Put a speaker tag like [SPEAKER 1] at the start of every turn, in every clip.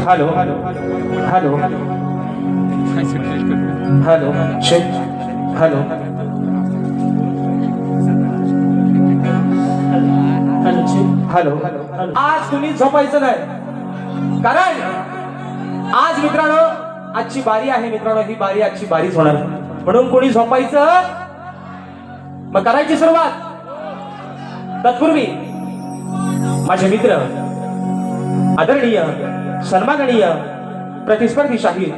[SPEAKER 1] Hello hello hello hello check hello hello. आज तुम्ही झोपायचं नाही, कारण आज मित्रांनो आजची बारी आहे. मित्रांनो ही बारी आजची बारीच होणार, म्हणून कोणी झोपायचं. मग करायची सुरुवात. तत्पूर्वी माझे मित्र आदरणीय सन्माननीय प्रतिस्पर्धी शाहीर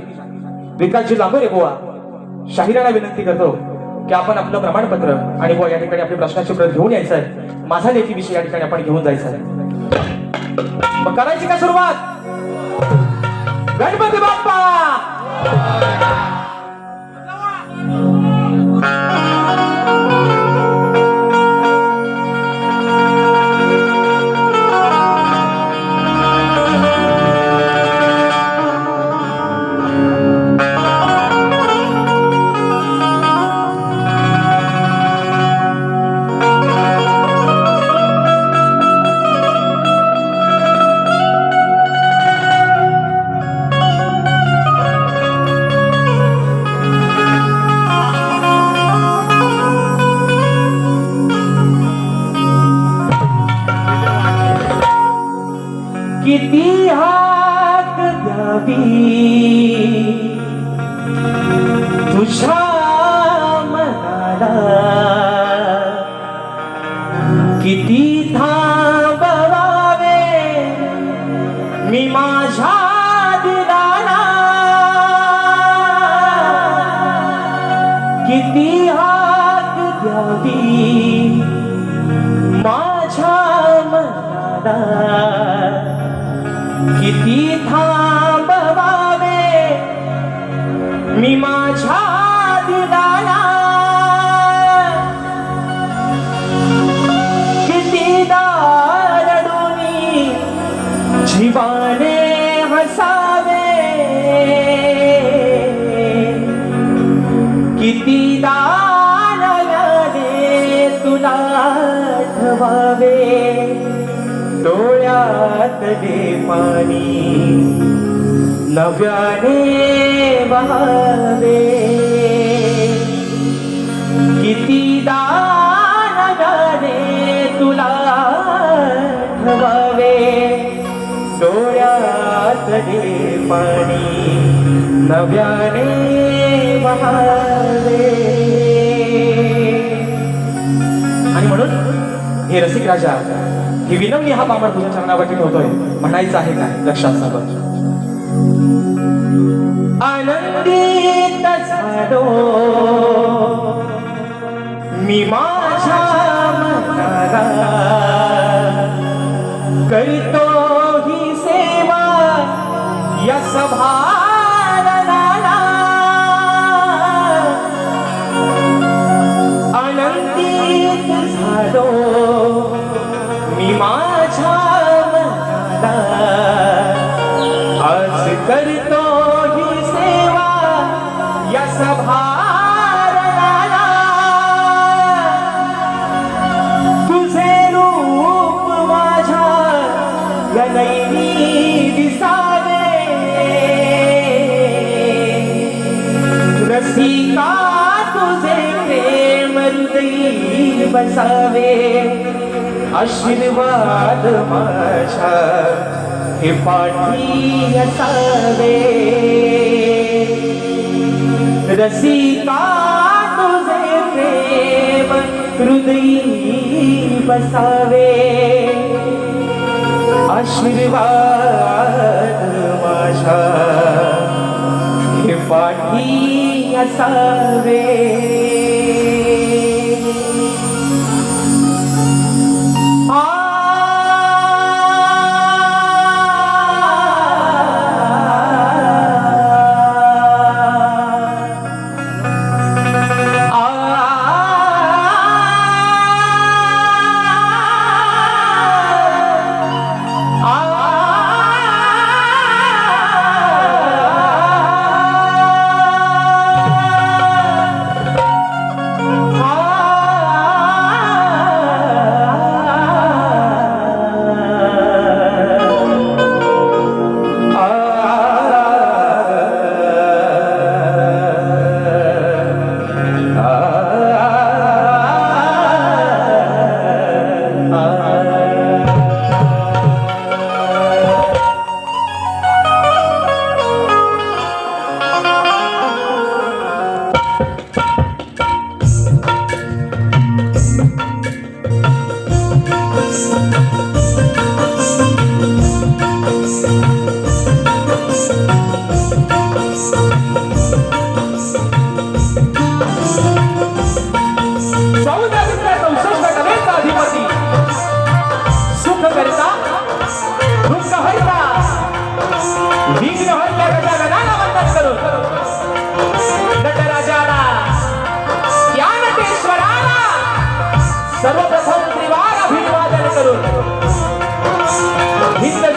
[SPEAKER 1] विकासजी लांबोरे बुवा शाहिराला विनंती करतो की आपण आपलं प्रमाणपत्र आणि बुवा या ठिकाणी आपली प्रश्नाची प्रत घेऊन यायचं आहे. माझा लेखी विषय या ठिकाणी आपण घेऊन जायचं आहे. मग करायची का सुरुवात. गणपती बाप्पा. किती हाक द्यावी तुझ्या मनाला, किती थांबवावे मी माझ्या दिलाला, किती हाक द्यावी माझ्या मनाला, किती थांबवावे मी माझ्या दिलाला, किती दारडूनी जीवाने हसावे, किती दानव्याने तुला ठवावे, डोळ्यातले पाणी नव्याने बहावे, किती दानव्याने तुला ठवावे, डोळ्यातले पाणी नव्याने बहावे. आणि म्हणून हे रसिक राजा ही विनम्य हा पामर तुझ्या चरणावरती ठेवतोय. म्हणायचं आहे काय लक्षात सांगत. आनंदित झालो मी माझ्या मनाला, करतो ही सेवा या सभारणाला, आनंदित झालो मी माझ्या मनाला, आज करतो ही सेवा या सभारणाला, तुझे रूप माझ्या या नैनी दिसावे, रसिका तुझे प्रेम हृदयी बसावे, आशीर्वाद माझ्या हे पाठी असावे, रसिका तुझे प्रेम हृदयी बसावे, आशीर्वाद माझ्या हे पाठी असावे.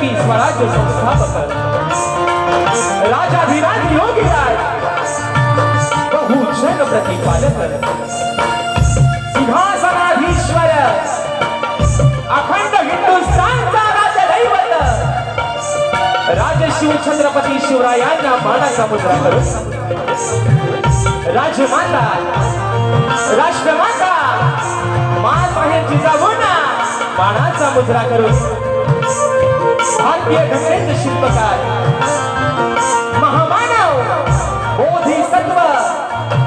[SPEAKER 1] की स्वराज्य संस्थापक राजाधिराज योगीराज बहुजन प्रतिपादक सिंहासनाधीश्वर अखंड हिंदुस्थानचा राजदैवत राजशिव छत्रपती शिवरायांना मानाचा मुद्रा करून राजमाता राष्ट्रमाता मासाहेब जिजाऊंना मानाचा मुद्रा करून भारतीय घटनेचे शिल्पकार महामानव बोधिसत्व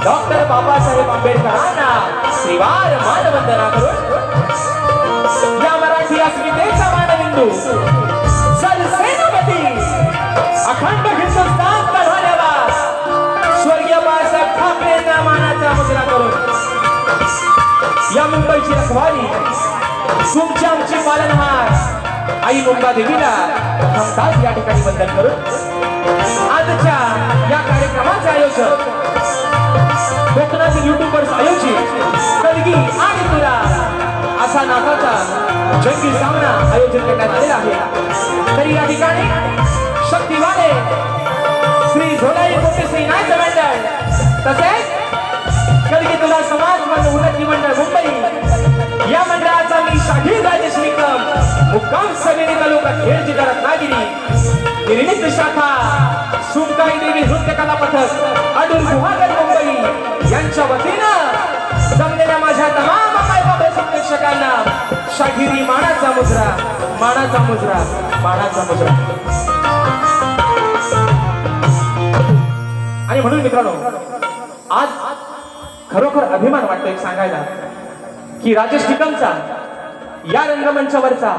[SPEAKER 1] डॉक्टर बाबासाहेब आंबेडकरांना श्रीवार मानवंदना करून या मराठी अस्मितेचा मानबिंदू सरसेनापती अखंड हिंदुस्थान धन्यवाद स्वर्गीय बाळासाहेब ठाकरेंना मानाचा मुद्रा करून या मुंबईची रखवाली तुमची आमची पालनहार आई मुंबा देवीला प्रथमतःच या ठिकाणी वंदन करून आजच्या या कार्यक्रमाचे आयोजक कोकणातील युट्यूबर्स आयोजित कलगी आणि तुरा असा नावाचा जंगी सामना आयोजित करण्यात आलेला आहे. तरी या ठिकाणी शक्तिवाले श्री झोलाई कोटे श्री नाट्य मंडळ तसेच कलगी तुला समाज उन्नती मंडळ मुंबई या मंडळाचा मी शाहीर राजश्री मुक्काम समिती तालुका खेड जिल्हा रत्नागिरी निर्मित शाखा सुमकाई देवी नृत्य कला पथक अडूर गुहागर मुंबई यांच्या वतीनं जमलेल्या माझ्या तमाम मायबाप प्रेक्षकांना शाहिरी मानाचा मुजरा मानाचा मुजरा मानाचा मुजरा. आणि म्हणून मित्रांनो आज खरोखर अभिमान वाटतो एक सांगायला की राजेश टिकमचा या रंगमंचावरचा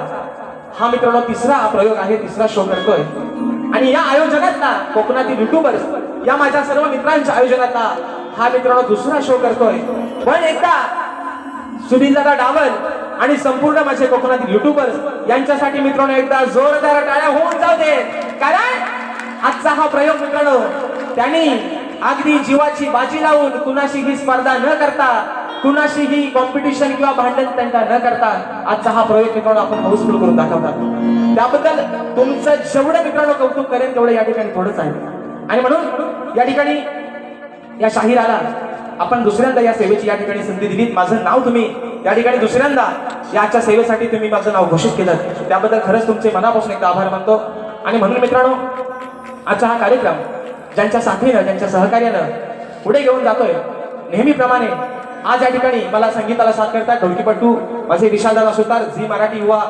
[SPEAKER 1] हा मित्रांनो तिसरा प्रयोग आहे, तिसरा शो करतोय. आणि या आयोजनातला कोकणातील युट्यूबर्स या माझ्या सर्व मित्रांच्या आयोजनातला हा मित्रांनो दुसरा शो करतोय. पण एकदा सुनीलदादा डावल आणि संपूर्ण माझे कोकणातील युट्यूबर्स यांच्यासाठी मित्रांनो एकदा जोरदार टाळ्या होऊन जाऊ दे. कारण आजचा हा प्रयोग मित्रांनो त्यांनी अगदी जीवाची बाजी लावून कुणाशी ही स्पर्धा न करता कुणाशी ही कॉम्पिटिशन किंवा भांडण तंटा न करता आजचा हा प्रयोग मित्रांनो आपण हाऊसफुल करून दाखवतात. त्याबद्दल तुमचं जेवढं मित्रांनो कौतुक करेन तेवढं या ठिकाणी थोडंच आहे. आणि म्हणून या ठिकाणी या शाहिराला आपण दुसऱ्यांदा या सेवेची या ठिकाणी संधी दिली. माझं नाव तुम्ही या ठिकाणी दुसऱ्यांदा याच्या सेवेसाठी तुम्ही माझं नाव घोषित केलं त्याबद्दल खरंच तुमचे मनापासून एकदा आभार मानतो. आणि म्हणून मित्रांनो आजचा हा कार्यक्रम ज्यांच्या साथीनं ज्यांच्या सहकार्यानं पुढे घेऊन जातोय नेहमीप्रमाणे आज या ठिकाणी मला संगीताला साथ करतात ढोलकीपट्टू माझे विशालदादा सुतार झी मराठी युवा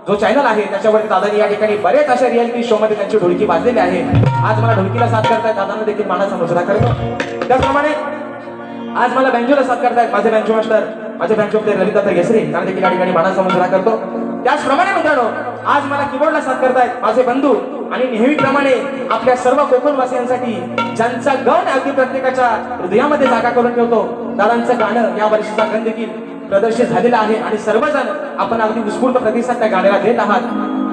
[SPEAKER 1] जो चॅनल आहे त्याच्यावरती दादानी या ठिकाणी बरेच अशा रियालिटी शो मध्ये त्यांची ढोलकी वाजलेली आहे. आज मला ढोलकीला साथ करतायत दादांना देखील मानाचा मुजरा करतो. त्याचप्रमाणे आज मला बँजोला साथ करतायत माझे बँजो मास्टर माझे बँजो प्लेअर रविदादा केसरी त्यांना देखील या ठिकाणी मानाचा मुजरा करतो. त्याचप्रमाणे मित्रांनो आज मला कीबोर्डला साथ करतायत माझे बंधू आणि नेहमीप्रमाणे आपल्या सर्व कोकणवासियांसाठी ज्यांचा गण अगदी प्रत्येकाच्या हृदयामध्ये जागा करून ठेवतो दादांचं गाणं या वर्षीचा गण देखील प्रदर्शित झालेला आहे आणि सर्वजण आपण अगदी उत्स्फूर्त प्रतिसाद त्या गाण्याला देत आहात.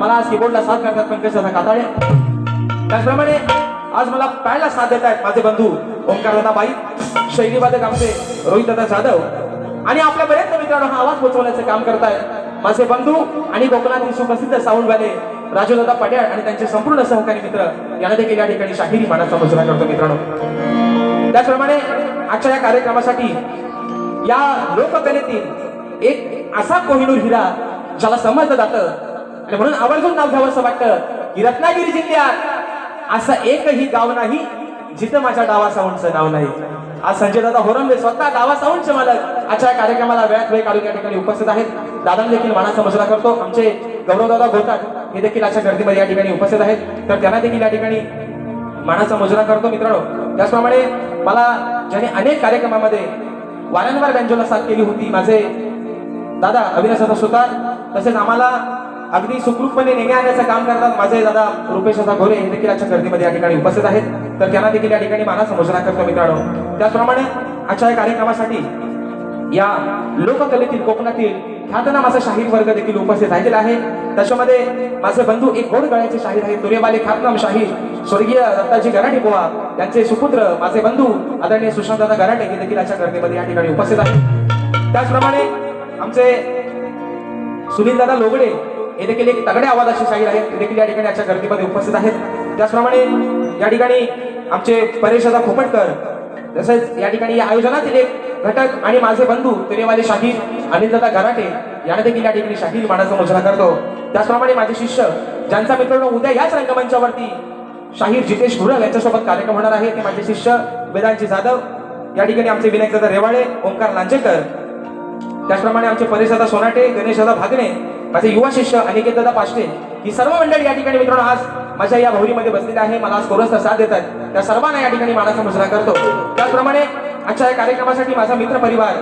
[SPEAKER 1] मला आज कीबोर्डला साथ करतात पंकजदादा काताळे. त्याचप्रमाणे आज मला पायाला साथ देत आहेत माझे बंधू ओंकारदादा बाई शैलीवादक आमचे रोहितदादा जाधव आणि आपल्यापर्यंत मित्रांनो हा आवाज पोहोचवण्याचं काम करतायत माझे बंधू आणि कोकणातील सुप्रसिद्ध साऊंडवाले राजूदादा पड्याळ आणि त्यांचे संपूर्ण सहकारी मित्र यांना देखील या ठिकाणी शाहिरी मानाचा मुजरा करतो मित्रांनो. त्याचप्रमाणे आजच्या या कार्यक्रमासाठी या लोककलेतील एक असा कोहिनूर हिरा ज्याला समजलं जातं आणि म्हणून आवर्जून नाव घ्यावं असं वाटतं की रत्नागिरी जिल्ह्यात असं एकही गाव नाही जिथं माझ्या डावा साऊंडचं नाव नाही. आज संजय दादा होरंबे स्वतः डावा साऊंडचे मालक आजच्या कार्यक्रमाला वेळात वेळ काढून या ठिकाणी उपस्थित आहेत. दादांना देखील मानाचा मुजरा करतो. आमचे गौरवदादा घोटाट हे देखील अशा गर्दीमध्ये या ठिकाणी उपस्थित आहेत तर त्यांना देखील या ठिकाणी मानाचा मुजरा करतो मित्रांनो. त्याचप्रमाणे मला ज्यांनी अनेक कार्यक्रमामध्ये वारंवार बँजोला साथ केली होती माझे दादा अविनाशदादा सुतार तसेच आम्हाला अगदी सुखरूपपणे नेणे आणण्याचं काम करतात माझे दादा रुपेशदादा घोरे हे देखील आजच्या गर्दीमध्ये या ठिकाणी उपस्थित आहेत तर त्यांना देखील या ठिकाणी मानाचा मुजरा करतो मित्रांनो. त्याचप्रमाणे आजच्या या कार्यक्रमासाठी या लोककलेतील कोकणातील ख्यातनाम असा शाहीर वर्ग देखील उपस्थित झालेला आहे. त्याच्यामध्ये माझे बंधू एक गोड गळ्याचे शाहीर आहेत तुरेवाले ख्यातनाम शाहीर स्वर्गीय दत्ताजी गराटे बुवा त्यांचे सुपुत्र माझे बंधू आदरणीय सुशांतदादा गराटे हे देखील आजच्या गर्दीमध्ये या ठिकाणी उपस्थित आहेत. त्याचप्रमाणे आमचे सुनीलदादा लोगडे हे देखील एक तगड्या आवाजाची शाहीर आहेत, ते देखील या ठिकाणी आजच्या गर्दीमध्ये उपस्थित आहेत. त्याचप्रमाणे या ठिकाणी आमचे परेशदा खोपटकर, तसेच या ठिकाणी या आयोजनातील एक घटक आणि माझे बंधू तुरेवाले शाहीर अनिलदादा गराटे याने देखील या ठिकाणी शाहीर मानाचा मुजरा करतो. त्याचप्रमाणे माझे शिष्य ज्यांचा मित्रांनो उद्या याच रंगमंचावरती शाहीर जितेश गुरव यांच्यासोबत कार्यक्रम होणार आहे, ते माझे शिष्य वेदांची जाधव, या ठिकाणी आमचे विनायकदादा रेवाळे, ओंकार लांजेकर, त्याचप्रमाणे आमचे परेशदादा सोनाटे, गणेशदादा भागणे, माझे युवा शिष्य अनिकेतदादा पाष्टे, ही सर्व मंडळी या ठिकाणी मित्रांनो आज माझ्या या भौरीमध्ये बसलेले आहे. मला आज कोरसचा साथ देतात, त्या सर्वांना या ठिकाणी मानाचा मुजरा करतो. त्याचप्रमाणे आजच्या या कार्यक्रमासाठी माझा मित्र परिवार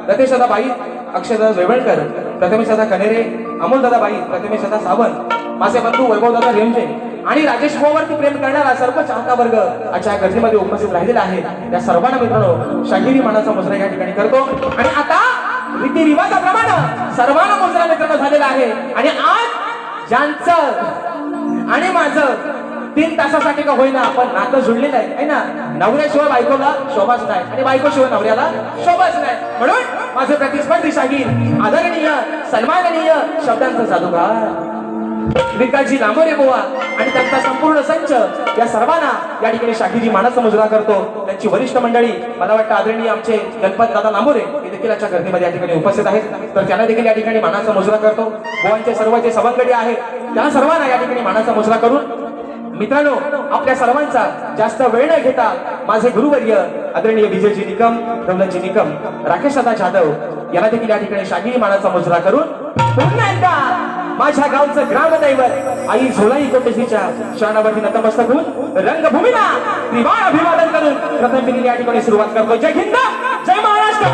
[SPEAKER 1] रतेशदादा बाई, अक्षयदादा वेवळकर, प्रथमेशदादा कनेरे, अमोलदादा बाई, प्रथमेशदादा सावंत, माझे बंधू वैभवदादा रेमजे आणि राजेश भाऊवरती प्रेम करणारा सर्व चाहता वर्ग आजच्या गर्दीमध्ये उपस्थित राहिलेला आहे. त्या सर्वांना मित्रांनो शाहिरी मानाचा मुजरा या ठिकाणी करतो. आणि आता रीतिरिवाजाप्रमाणे सर्वांना मुजरा मित्रांनो झालेला आहे. आणि आज ज्यांचं आणि माझं 3 तासासाठी का होईना पण नातं जुळलेलं आहे ना. नवऱ्याशिवाय बायकोला शोभाच नाही आणि बायकोशिवाय नवऱ्याला शोभाच नाही. म्हणून माझे प्रतिस्पर्धी शाहीर आदरणीय सन्माननीय शब्दांचा जादूगार विकासजी लांबोरे बुवा आणि त्यांचा संपूर्ण संच या सर्वांना या ठिकाणी शाहिरी मानाचा मुजरा करतो. त्यांची वरिष्ठ मंडळी मला वाटतं आदरणीय आमचे गणपत दादा लांबोरे हे देखील आजच्या गर्दीमध्ये या ठिकाणी उपस्थित आहेत, तर त्यांना देखील या ठिकाणी मानाचा मुजरा करतो. बुवांचे सर्व जे सवंगडी आहेत त्या सर्वांना या ठिकाणी मानाचा मुजरा करून मित्रांनो आपल्या सर्वांचा जास्त वेळ न घेता माझे गुरुवर्य आदरणीय विजयजी निकम, दौलतजी निकम, राकेशदादा जाधव याला देखील या ठिकाणी शाहिरी मानाचा मुजरा करून पुन्हा एकदा माझ्या गावचं ग्रामदैवत आई झोलाई कोटेशीच्या शरणावरती नतमस्तक होऊन रंगभूमीला त्रिवार अभिवादन करून प्रथम मी या ठिकाणी सुरुवात करतो. जय हिंद, जय महाराष्ट्र.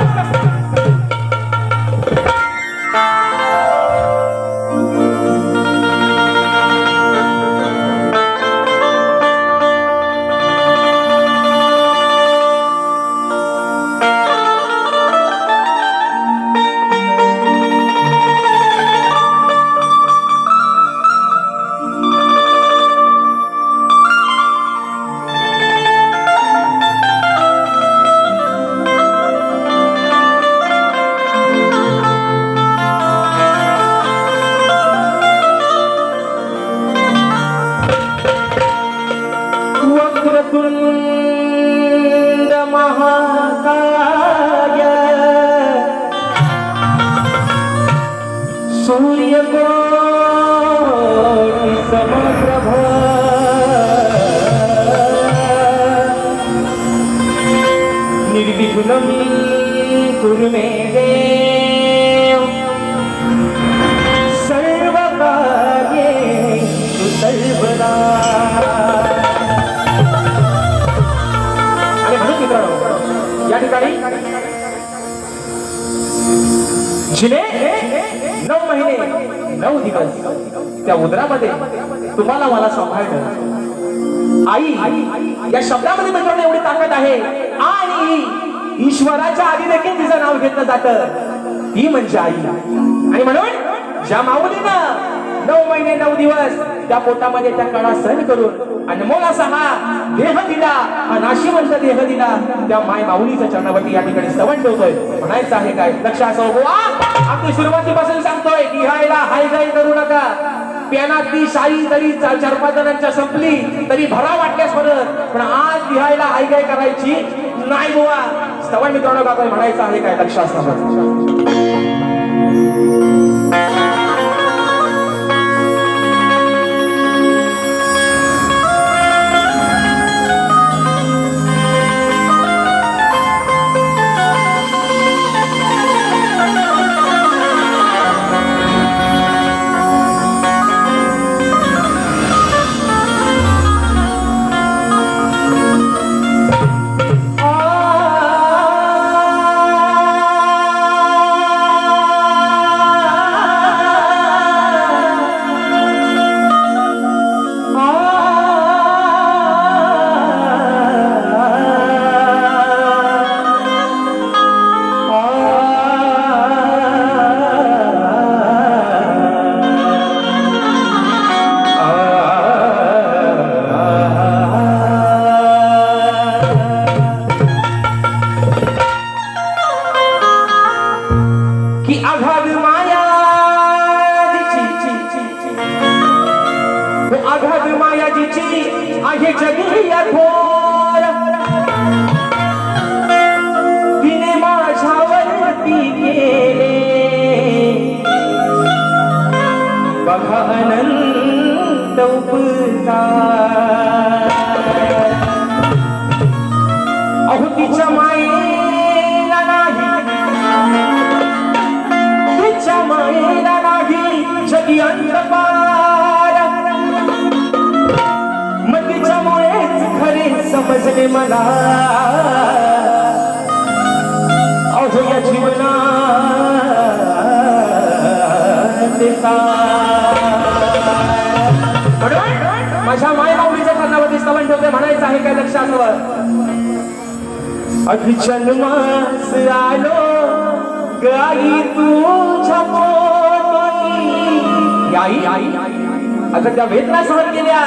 [SPEAKER 1] वक्रतुंड महाकाय सूर्यकोटि समप्रभ निर्विघ्नं कुरु मे देव सर्वकार्येषु सर्वदा. या ठिकाणी जिने 9 महिने 9 दिवस त्या उदरामध्ये तुम्हाला मला सांभाळलं. आई या शब्दामध्ये मित्रांनो एवढी ताकद आहे. आणि ईश्वराच्या आधी देखील तिचं नाव घेतलं जातं, ती म्हणजे आई. आणि म्हणून ज्या माऊलीनं 9 महिने 9 दिवस त्या पोटामध्ये त्या काळा सहन करून अनमोल असा हा देह दिला, हा नाशिवंत देह दिला, त्या माय माऊलीच्या चरणावरती या ठिकाणी स्तवन ठेवतोय. म्हणायचं आहे काय लक्ष असं बुवा, आपली सुरुवातीपासून सांगतोय की हायला हाय गाय करू नका. पेनातली शाई जरी 4-5 जणांच्या संपली तरी भरा वाटल्यास परत, पण आज लिहायला हाय गाय करायची नाही बुवा. स्तवन मित्रांनो गातोय, म्हणायचं आहे काय लक्ष असं. आहे जगी थोर तिने माझ्यावरती केले बघा अनंत उपकार अहो तिच्या मायेला नाही तिच्या मायेला नाही जगी अंतपार मग तिच्यामुळेच खरे समजले मला अहो या जीवनात माझ्या माय माऊलीच्या कर्णावरती स्तवन ठेवते म्हणायचं आहे काय लक्षात अगदी जन्मास आलो गाई तुझ्या पोटी आई आई अगं त्या वेदना सहन केल्या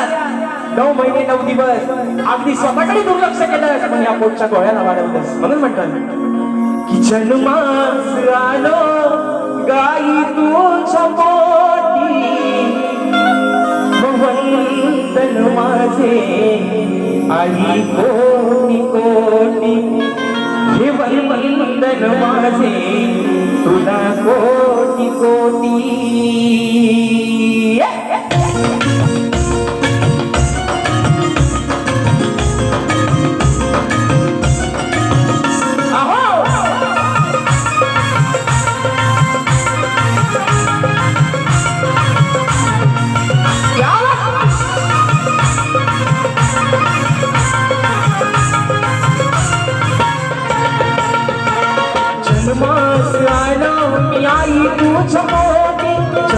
[SPEAKER 1] 9 महिने 9 दिवस अगदी स्वतःकडे दुर्लक्ष केलं पण या पोटच्या गोळ्याला वाढवलंस म्हणून म्हणतात की जन्मास आलो गाई तुझ्या पोटी वंदन माझे आई कोटी कोटी हे वंदन माझे तुला कोटी कोटी जन्मास आलो मी आई तुझ्या पोटी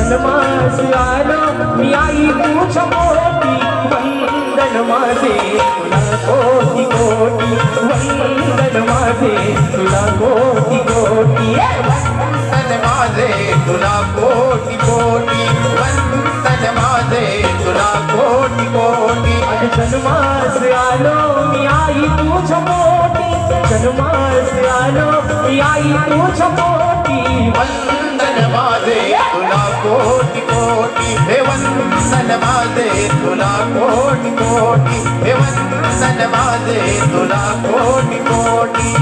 [SPEAKER 1] जन्मास आलो मी आई तुझ्या पोटी वंदन माझे तुला कोटी कोटी वंदन माझे तुला कोटी कोटी
[SPEAKER 2] वंदन माझे तुला कोटी कोटी वंदन माझे तुला कोटी कोटी
[SPEAKER 1] जन्मास आलो मी आई तुझ्या पोटी जन्मास आलो मी आई तुझ्या पोटी
[SPEAKER 2] वंदन माझे तुला कोटी कोटी हे वंदन माझे तुला कोटी कोटी हे वंदन माझे तुला कोटी कोटी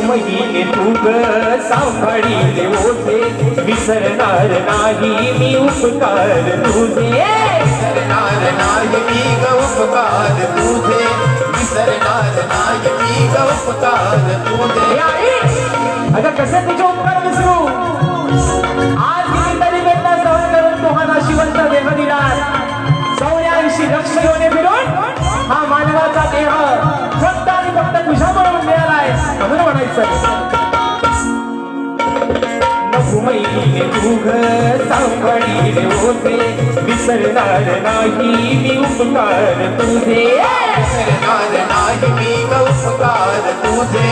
[SPEAKER 1] महिने तू सांभाळीले ओझे विसरणार नाही मी उपकार तुझे
[SPEAKER 2] विसरणार नाही मी ग उपकार तुझे विसरणार नाही मी ग उपकार तुझे
[SPEAKER 1] अगं कसे तुझे उपकार विसरू आज कितीतरी वेदना सहन करून तुम्हाला शिवंत देह दिला 84 लक्ष योने फिरून हा मानवाचा देह फक्त आणि फक्त तुझ्यामुळे मिळालाय म्हणून म्हणायचं महिने तू सांभाळीले होते विसरणार नाही मी उपकार तुझे
[SPEAKER 2] विसरणार नाही मी ग उपकार तुझे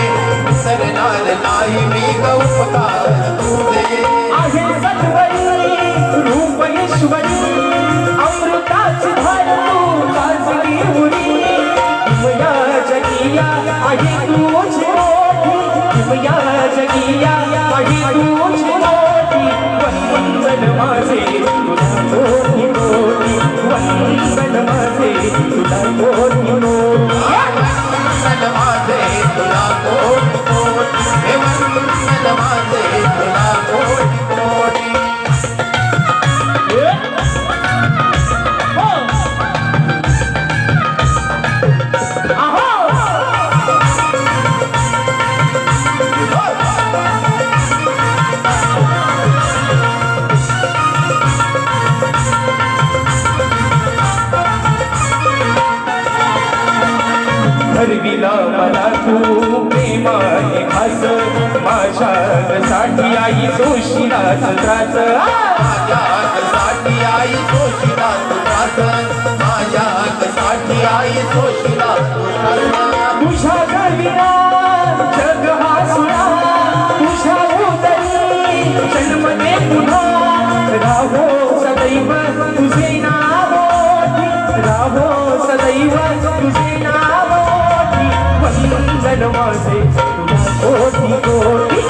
[SPEAKER 2] विसरणार नाही मी ग उपकार तुझे
[SPEAKER 1] आहे सत्वरी रूप ईश्वरी अमृताची धार तू गाजली उरी किमया जगिया आहे तूच मोठी किमया जगिया आहे तूच मोठी वंदन माझे तुला कोटी कोटी वंदन माझे तुला कोटी कोटी
[SPEAKER 2] वंदन माझे तुला कोटी कोटी हे वंदन माझे तुला कोटी कोटी
[SPEAKER 1] ठरविला मला तू प्रेमाने खास माझ्यासाठी आई सोशिलाच त्रास
[SPEAKER 2] माझ्यासाठी आई सोशिला त्रास माझ्यासाठी आई सोशिला
[SPEAKER 1] तुझ्या गविरा जग हा तुझे नाव ओटी वंदन माझे तुला कोटी कोटी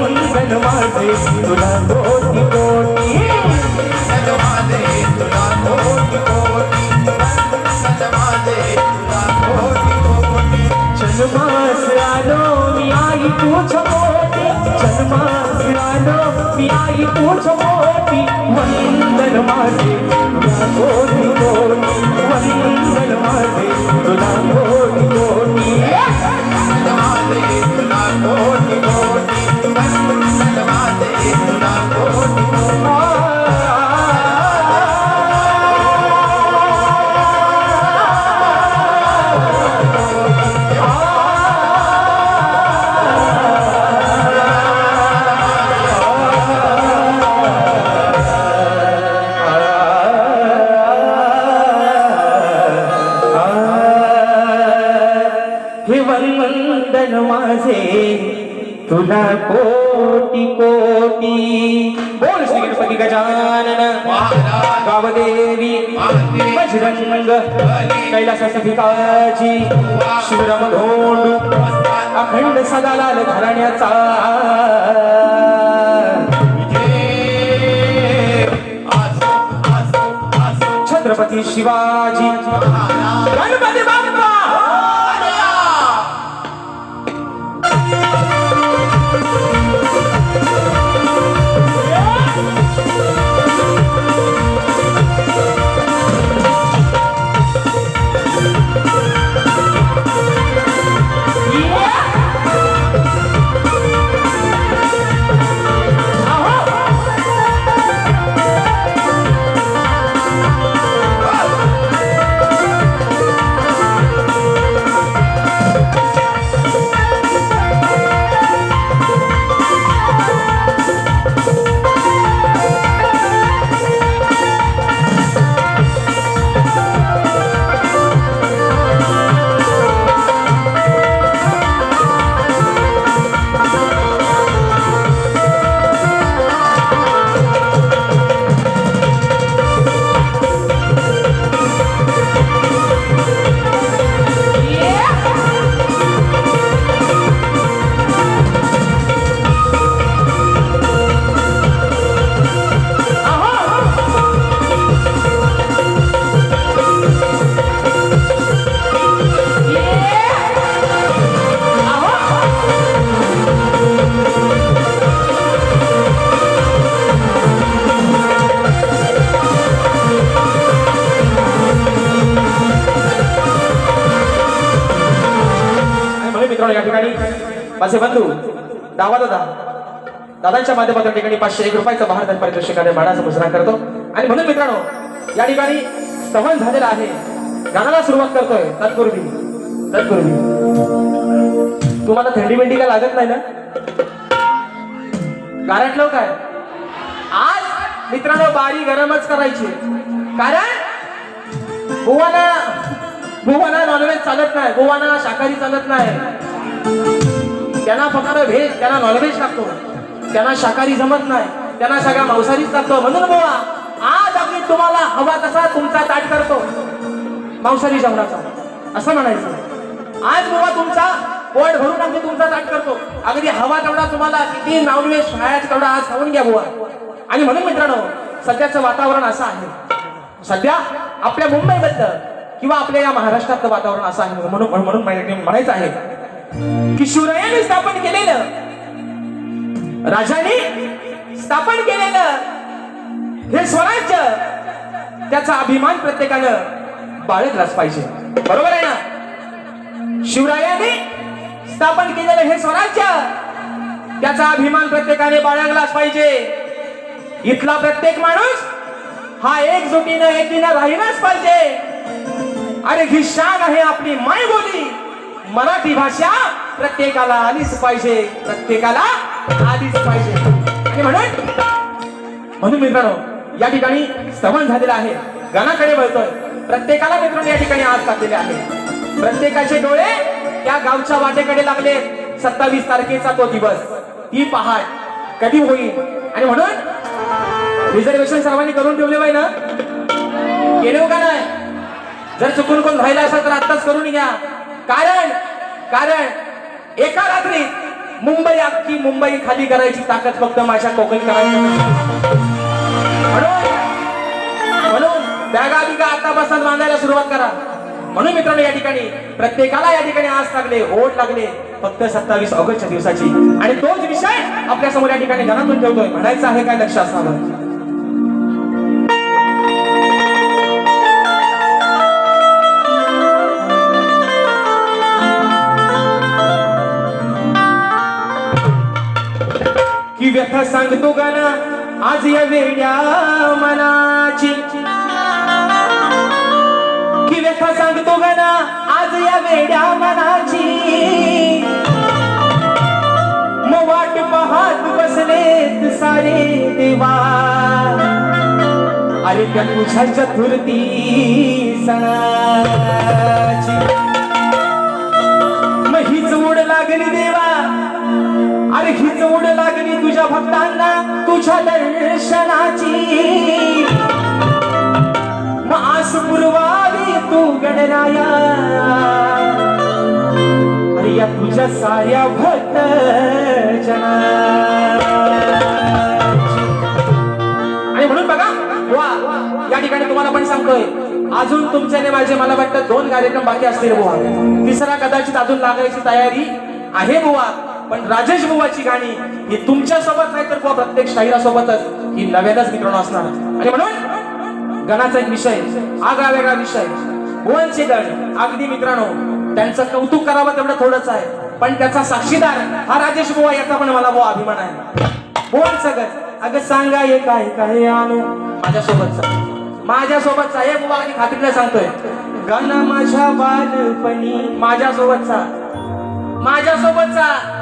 [SPEAKER 1] वंदन माझे तुला कोटी कोटी
[SPEAKER 2] माझे तुला कोटी कोटी माझे तुला कोटी कोटी
[SPEAKER 1] जन्मास आलो मी आई तुझ मोठी जन्मास आलो मी आई तुझ मोठी वंदन माझे तुला कोटी कोटी वंदन माझे तुला कोटी कोटी
[SPEAKER 2] माझे तुला कोटी कोटी माझे तुला कोटी
[SPEAKER 1] हे वंदन माझे तुला कोटी कोटी बोल श्री गणपती गजानन
[SPEAKER 2] महाराज
[SPEAKER 1] गावदेवी बजरंग कैलासाची शिवराम धोंड अखंड सदालाल घराण्याचा छत्रपती शिवाजी गणपती बाप्पा या ठिकाणी माझे बंधू दावा दादांच्या माध्यमातून ठिकाणी 501 रुपयाचा बहार पारितोषिकाने मानाचा घोषणा करतो आणि म्हणून मित्रांनो या ठिकाणी स्तवन झालेला आहे गाण्याला सुरुवात करतोय तत्पूर्वी तुम्हाला थंडी बिंडी काय लागत नाही ना गारटलो काय आज मित्रांनो बारी गरमच करायची कारण गोवाना नॉनव्हेज चालत नाही गोवाना शाकाहारी चालत नाही त्यांना फक्त व्हेज त्यांना नॉनव्हेज लागतो त्यांना शाकाहारी जमत नाही त्यांना सगळा मांसाहारीच लागतो म्हणून गोवा आज आम्ही तुम्हाला हवा तसा तुमचा ताट करतो मांसाहारी जेवणाचा असं म्हणायचं आज गोवा तुमचा पोट भरून आम्ही तुमचा ताट करतो अगदी हवा तेवढा तुम्हाला किती नॉनव्हेज खायचं तेवढा आज खाऊन घ्या गोवा आणि म्हणून मित्रांनो सध्याचं वातावरण असं आहे सध्या आपल्या मुंबईबद्दल किंवा आपल्या या महाराष्ट्रातलं वातावरण असं आहे म्हणून म्हणायचं आहे की शिवरायांनी स्थापन केलेलं राजाने स्थापन केलेलं हे स्वराज्य त्याचा अभिमान प्रत्येकानं बाळगलाच पाहिजे बरोबर आहे ना शिवरायांनी स्थापन केलेलं हे स्वराज्य त्याचा अभिमान प्रत्येकाने बाळगलाच पाहिजे इथला प्रत्येक माणूस हा एकजुटीनं एकीनं राहिलाच पाहिजे अरे ही शान आहे आपली मायबोली मराठी भाषा प्रत्येकाला आलीच पाहिजे प्रत्येकाला आलीच पाहिजे आणि म्हणून मित्रांनो या ठिकाणी स्तवन झालेला आहे गाण्याकडे वळतोय प्रत्येकाला मित्रांनो या ठिकाणी आज टाकलेले आहे प्रत्येकाचे डोळे त्या गावच्या वाटेकडे लागले 27 तारखेचा तो दिवस ती पहाट कधी होईल आणि म्हणून रिझर्वेशन सर्वांनी करून ठेवले पाहिजे ना केले का नाही जर चुकून कोण राहिला असेल तर आत्ताच करून घ्या. कारण एका रात्रीत मुंबई अख्खी मुंबई खाली करायची ताकद फक्त माझ्या कोकणकरांची. म्हणून बॅगा बिगा आतापासून बांधायला सुरुवात करा. म्हणून मित्रांनो या ठिकाणी प्रत्येकाला या ठिकाणी आस लागले, ओढ लागले फक्त 27 ऑगस्टच्या दिवसाची. आणि तोच विषय आपल्या समोर या ठिकाणी घरातून ठेवतोय. म्हणायचं आहे काय लक्ष असावं. की व्यथा सांगतो गाणं आज या वेड्या मनाची. की व्यथा सांगतो गाणं आज या वेड्या मनाची. मग वाट पाहत बसलेत सारे देवा. अरे त्या तुझ्या चतुर्थी सणाची. मग हीच ओढ लागली देवा. अरे हीच ओढ लागली तुझ्या भक्तांना तुझ्या दर्शनाची. मग आस पुरवावी तू गणराया. अरे या तुझ्या साऱ्या भक्त जनाची. आणि म्हणून बघा वा या ठिकाणी तुम्हाला पण सांगतोय अजून तुमच्याने माझे मला वाटतं 2 कार्यक्रम बाकी असतील बुवा. तिसरा कदाचित अजून लागायची तयारी आहे बुवा. पण राजेश बुवाची गाणी ही तुमच्या सोबत नाही तर बुवा प्रत्येक शाहिरासोबतच ही नव्यानच मित्रांनो असणार. आणि म्हणून गणाचा एक विषय आगळा वेगळा विषय. बुवांचे गण अगदी मित्रांनो त्यांचं कौतुक करावं तेवढं थोडंच आहे. पण त्याचा साक्षीदार हा राजेश बुवा याचा पण मला बुवा अभिमान आहे. बुवांचं गण अगं सांगा हे काय काय आणू माझ्यासोबतचा हे बुवा आणि खात्रीला सांगतोय. गण माझ्या बालपणी माझ्यासोबतचा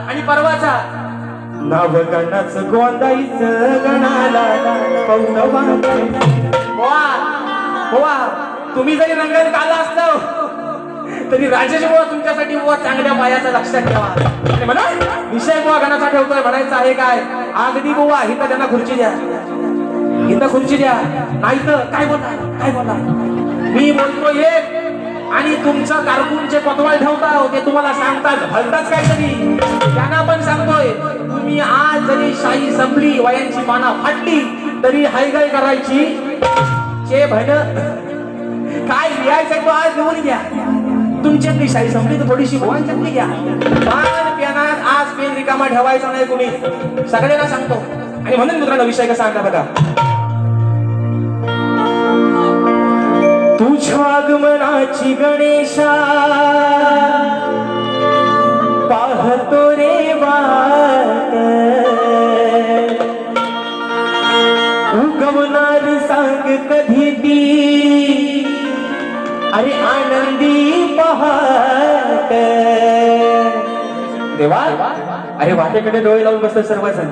[SPEAKER 1] आणि परवाचा नाव गणाचं गोंदाईचं गणाला बुवा तुम्ही जरी रंगाने काला असतो तरी राजेश बुवा तुमच्यासाठी बुवा चांगल्या पायाचा लक्षात ठेवा. आणि म्हणून विषय बुवा गणाचा ठेवतोय. म्हणायचं आहे काय अगदी बुवा इथं त्यांना खुर्ची द्या. इथं खुर्ची द्या नाही तर काय बोला मी बोलतोय आणि तुमचं कारकूनचे पतवाल ठेवता ते तुम्हाला सांगतात भलताच काहीतरी. त्यांना पण सांगतोय तुम्ही आज जरी शाही संपली वयांची माना फाटली तरी हायगाय करायची. चे भण काय लिहायचं तो आज लिहून घ्या. तुमच्यातली शाही संपली तर थोडीशी भुवांच्यातली घ्या. पान पेनात आज पेन रिकामा ठेवायचा नाही कुणी सगळ्यांना सांगतो. आणि म्हणून मित्रांनो विषय कसा आणला बघा. तुझ्या आगमनाची गणेशा पाहतो रे वाट. उगवणार सांग कधी ती अरे आनंदी पहाट. देवा अरे वाटेकडे डोळे लावून बसतो सर्वजण.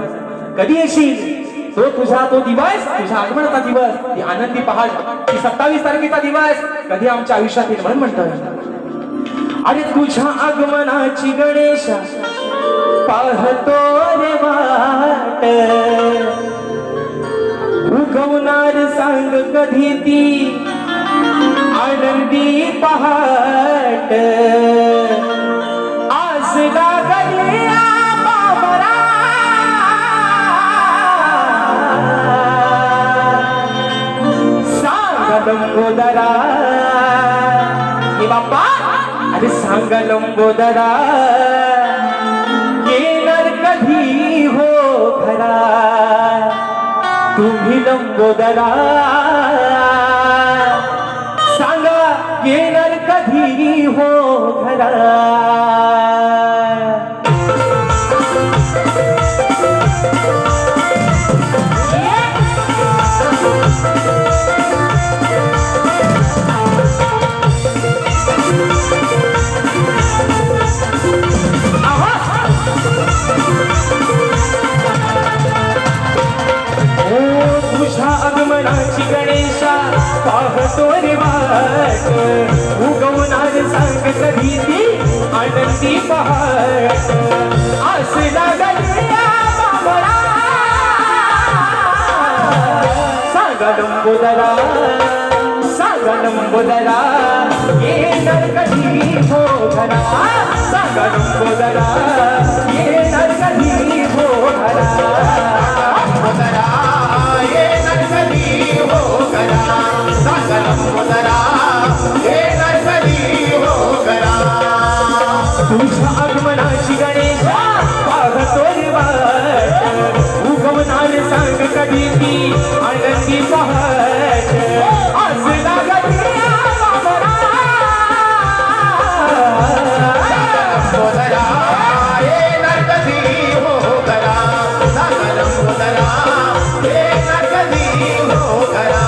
[SPEAKER 1] कधी येशील तो दिवस तुझ्या आगमनाचा दिवस ती आनंदी पहाट ती 27 तारखेचा दिवस कधी आमच्या आयुष्यात येईल म्हणून म्हणतोय. अरे तुझ्या आगमनाची गणेशा पाहतो रे वाट. उगवणार सांग कधी ती आनंदी पहाट. आस लागली बाबरा लंबोदरा. हे बाप्पा अरे सांग लंबोदरा येणार कधी हो खरा. तुम्ही लंबोदरा सांगा येणार कधी हो खरा. तुझ्या आगमनाची गणेशा पाहतो रे वाट. उगवणार सांग कधी ती आनंदी पहाट. आस लागली बाबरा सांगा लंबोदरा येणार कधी हो घरा सांगा लंबोदरा येणार कधी हो घरा
[SPEAKER 2] लंबोदरा येणार कधी हो घरा सांगा लंबोदरा येणार कधी हो घरा
[SPEAKER 1] तुझ्या आगमनाची गणेशा पाहतो रे वाट उगवणार सांग कधी ती आनंदी पहाट आज लागली बाबरा
[SPEAKER 2] लंबोदरा येणार कधी हो घरा सांगा लंबोदरा येणार कधी हो घरा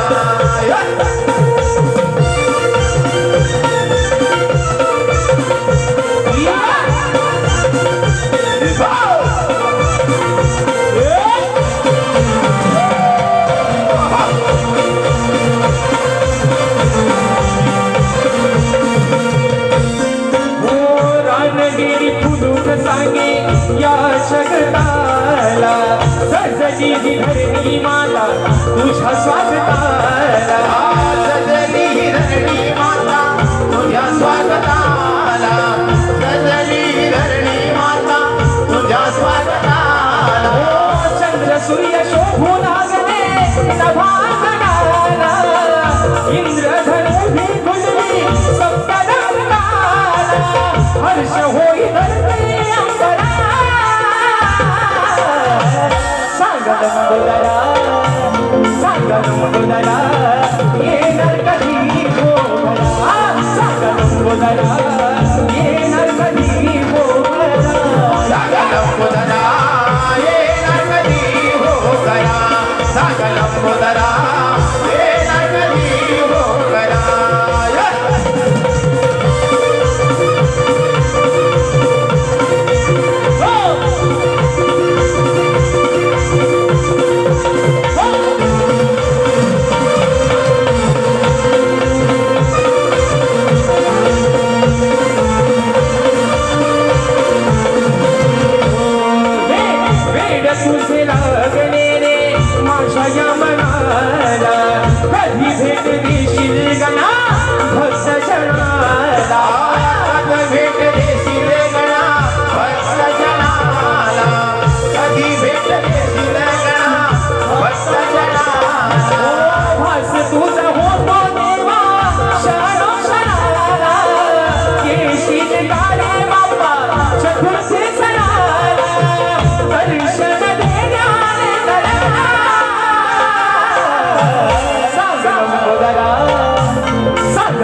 [SPEAKER 1] रानगिरी फुलून सांगे या जगताला सजली ही धरणी माता तुझ्या स्वागताला
[SPEAKER 2] सजली ही धरणी माता तुझ्या स्वागताला सजली ही धरणी माता तुझ्या स्वागताला
[SPEAKER 1] चंद्र सूर्य शोभू लागले सभागणाला इंद्रधनु ही गुंजली सप्तरंगाला हर्ष होई धरती अंबरा सांगा लंबोदरा येणार कधी हो घरा सांगा लंबोदरा येणार कधी हो घरा
[SPEAKER 2] सांगा लंबोदरा येणार कधी हो घरा सांगा लंबोदरा येणार कधी हो घरा
[SPEAKER 1] वेड तुझे लागले रे माझ्या या मनाला कधी भेट देशील गणा भक्त जनाला
[SPEAKER 2] भेट देशील गणा भक्त जनाला कधी भेट देशील गणा भक्त जनाला
[SPEAKER 1] भास तुझा होतो देवा शरणो शरणाला येशील काळे बाप्पा चतुर्थी सणाला दर्शन देण्याने दरा सांगा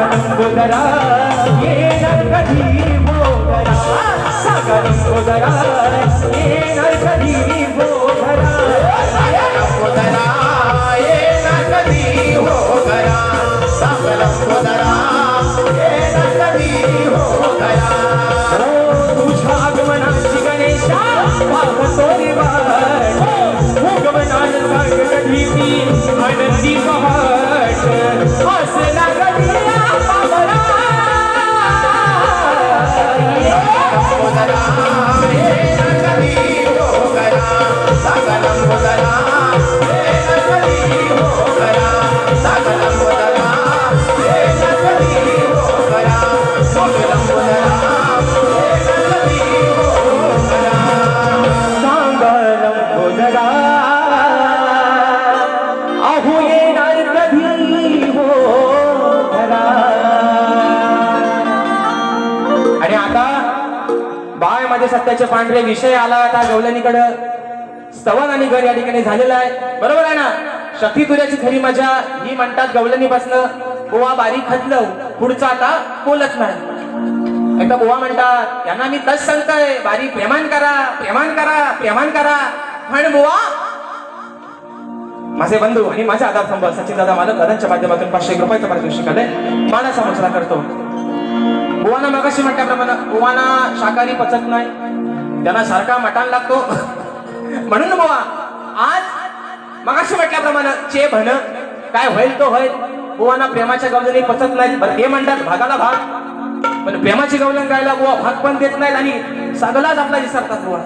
[SPEAKER 1] लंबोदरा येणार कधी हो घरा सांगा लंबोदरा येणार कधी हो घरा
[SPEAKER 2] लंबोदरा येणार कधी हो घरा सांगा लंबोदरा येणार कधी हो घरा
[SPEAKER 1] तुझ्या आगमनाची गणेशा पाहतो रे वाट उगमनाला सांग कधी ती आनंदी पहाट आज लागली बाबरा
[SPEAKER 2] लंबोदरा येणार कधी हो घरा सांगा लंबोदरा येणार कधी हो घरा सांगा लंबोदरा येणार कधी हो घरा सांगा लंबोदरा येणार कधी हो घरा
[SPEAKER 1] सांगा लंबोदरा अहो येणार कधी हो घरा आणि आता बाळ माझे सत्याचे पांढरे विषय आला आता गवलनीकडं स्तवन आणि घर या ठिकाणी झालेला आहे बरोबर आहे ना शक्ती तुऱ्याची खरी मजा ही म्हणतात गवलनी बसणं गोवा बारीक खतलं पुढचा आता बोलत नाही एकदा गोवा म्हणतात यांना मी तस सांगतोय बारी प्रेमान करा प्रेमान करा प्रेमान करा पण बुवा माझे बंधू आणि माझा आधार स्तंभ सचिन दादा मालक दादांच्या माध्यमातून 500 रुपयाचं पारितोषिक आले मानाचा मुजरा करतो बुवाना मगाशी म्हटल्याप्रमाणे बुवाना शाकाहारी पचत नाही त्यांना सारखा मटाण लागतो म्हणून बुवा आज मगाशी म्हटल्याप्रमाणे चे भन काय होईल तो होईल बुवाना प्रेमाच्या गवलनी पचत नाहीत बरं ते म्हणतात भागाला भाग पण प्रेमाची गवलन गायला बुवा भाग पण देत नाहीत आणि सगळाच आपला विसरतात बुवा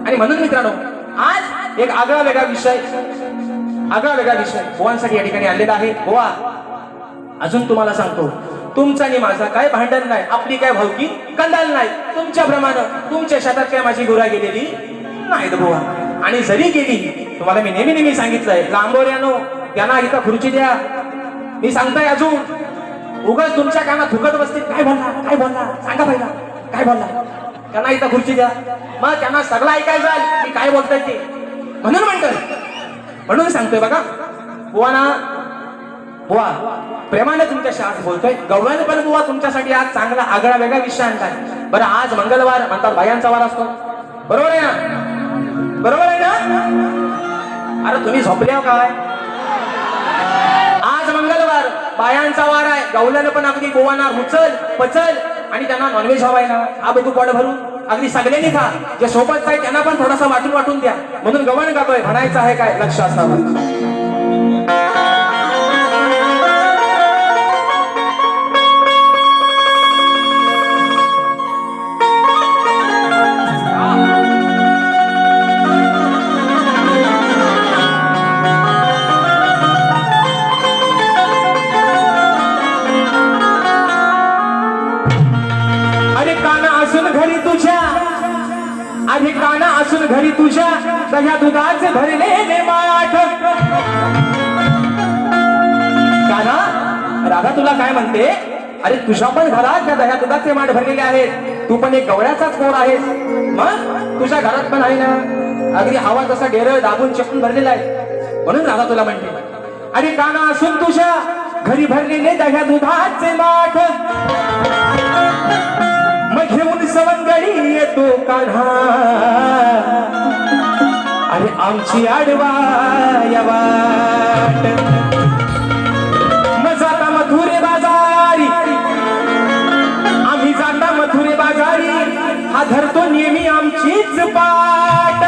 [SPEAKER 1] आणि म्हणून मित्रांनो आज एक आगळा वेगळा विषय बुवांसाठी या ठिकाणी आणलेला आहे बुवा अजून तुम्हाला सांगतो तुमचा आणि माझा काय भांडण नाही, आपली काय भावकी कंदाल नाही. तुमच्याप्रमाणे तुमच्या शेतात काय माझी गुरा गेलेली नाहीत बुवा. आणि जरी गेली, तुम्हाला मी नेहमी सांगितलंय, लांबोऱ्यानो त्यांना इथं खुर्ची द्या. मी सांगताय अजून, उगाच तुमच्या कानात थुकत बसतील, काय बोलला सांगा पहिला, काय बोलला. त्यांना इथं खुर्ची द्या, मग त्यांना सगळं ऐकायचं आहे की काय बोलताय ते. म्हणून म्हणून सांगतोय बघा बुवा, प्रेमाने तुमच्याशी आज बोलतोय. गवळण पण बुवा तुमच्यासाठी आज चांगला आगळा वेगळा विषय आणलाय. बरं, आज मंगळवार म्हणतात, बायांचा वार असतो, बरोबर आहे ना? बरोबर आहे ना? अरे तुम्ही झोपले हो काय? आज मंगळवार, बायांचा वार आहे. गवळण पण अगदी बुवांना रुचल पचल आणि त्यांना नॉनव्हेज हवाय ना, हा बघू पोट भरून अगदी सगळ्यांनी खा. जे सोबत आहे त्यांना पण थोडासा वाटून द्या. म्हणून गवळण गातोय, म्हणायचं आहे काय, लक्ष असावं. अरे काना असून घरी तुझ्या दह्या दुधाचे भरलेले माठ. काना, राधा तुला काय म्हणते, अरे तुझ्या पण घरात त्या दह्या दुधाचे माठ भरलेले आहेत. तू पण एक गवळ्याचाच कोण आहेस. मग तुझ्या घरात पण आहे ना, अगदी हवा तसा डेरळ दाबून चपून भरलेला आहे. म्हणून राधा तुला म्हणते, अरे काना असून तुझ्या घरी भरलेले दह्या दुधाचे माठ. मग घेऊन सवंगडी येतो कान्हा, अरे आमची आडवा या वाट. मग जाता मथुरे बाजारी, आम्ही जाता मथुरे बाजारी, हा धरतो नेहमी आमचीच पाट.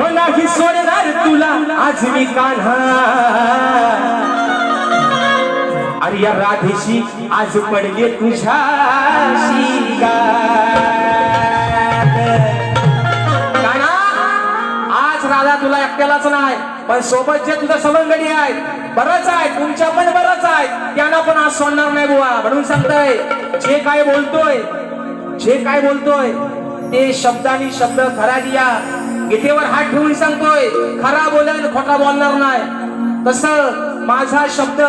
[SPEAKER 1] मनाही सोडणार तुला आज मी कान्हा, अरे या राधेशी आज पडले तुझ्याशी काना. आज राधा तुला एकट्यालाच नाही, पण सोबत जे तुझं सवंगडी आहे बरंच आहे, तुमच्या पण बरंच आहे, त्यांना पण आज सोडणार नाही बुवा. म्हणून सांगतोय, जे काय बोलतोय ते शब्दानी शब्द खरा दिया. गीतेवर हात ठेवून सांगतोय, खरा बोलेल, खोटा बोलणार नाही. तसं माझा शब्द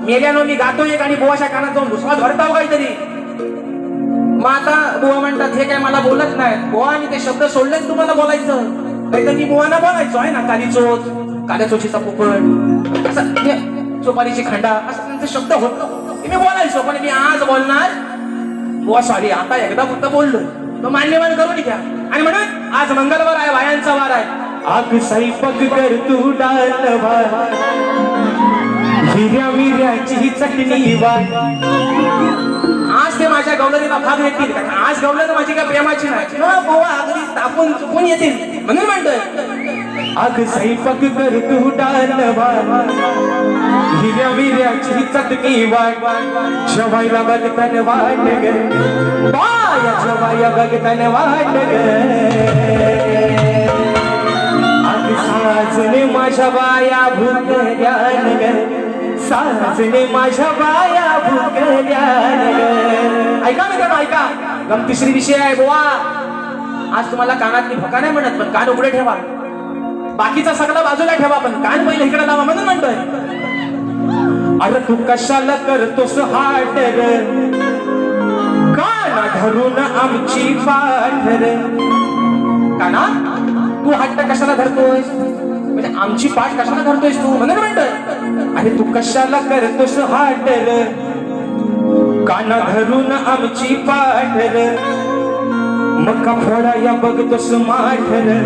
[SPEAKER 1] मेल्यानो मी गातो एक आणि बुवाच्या कानात जाऊन दुसरा धरताव काहीतरी. मग आता बुवा म्हणतात, हे काय मला बोलत नाही. बुवा आणि ते शब्द सोडले तुम्हाला बोलायचं, नाहीतर मी बुवाना बोलायचो आहे ना, कालीचोच, काल्या चोचीचा पोपट, असं चोपारीची खंडा, असं त्यांचे शब्द होत मी बोलायचो. पण मी आज बोलणार, बुवा सॉरी, आता एकदा फक्त बोललो, तो मान्यमान करून घ्या. आणि म्हणून आज मंगळवार आहे, बायांचा वार आहे. आग स्वयंपाक कर तू डाल भात, हिऱ्या मिऱ्याची चटणी वाट. आज ते माझ्या गवळणीला भाग येतील, आज गवळण माझी काय प्रेमाची नाही, बुवा अगदी तापून चुकून येतील. म्हणून म्हणतोय, आग स्वयंपाक कर तू डाल भात, हिऱ्या मिऱ्याची चटणी वाट. जेवायला बघताना वाट ग बाया, जेवायला बघताना वाट ग. साजने माझ्या बाया भुकल्यान ग, साजने माझ्या बाया भुकल्यान ग. ऐका ना, ऐका, गमतीश्री विषय आहे बुवा. आज तुम्हाला कानातली भोका नाही म्हणत, पण कान उघडे ठेवा. बाकीचा सगळा बाजूला ठेवा, पण कान पहिले इकडे लावा. म्हणून म्हणतोय, अरे तू कशाला करतोस हाट ग, काना धरून आमची पाठ. काना, तू हट्ट कशाला धरतोयस, म्हणजे आमची पाठ कशाला धरतोयस तू. म्हणून म्हणतोय, अरे तू कशाला करतोस हाट रे, काना धरून आमची पाठ रे. मग का फोडाया बघतोस माठ रे,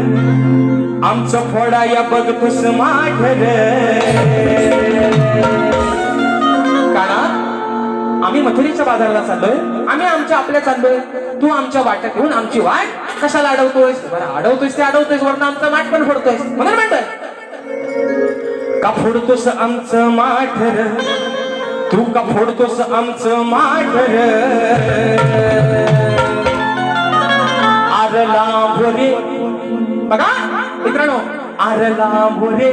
[SPEAKER 1] आमचं फोडाया बघतोस माठ रे. काना, आम्ही मथुरेच्या बाजाराला चाललोय, आम्ही आपल्या चाललोय, तू आमच्या वाट्यात येऊन आमची वाट कशाला अडवतोयस. बरं, अडवतोयस ते अडवतोयस, वरनं आमचा माठ पण फोडतोयस. म्हणून म्हणतोय, का फोडतोस आमचं माठ रे, तू का फोडतोस आमचं माठ रे. आरला भोरे, बघा मित्रांनो, आरला भोरे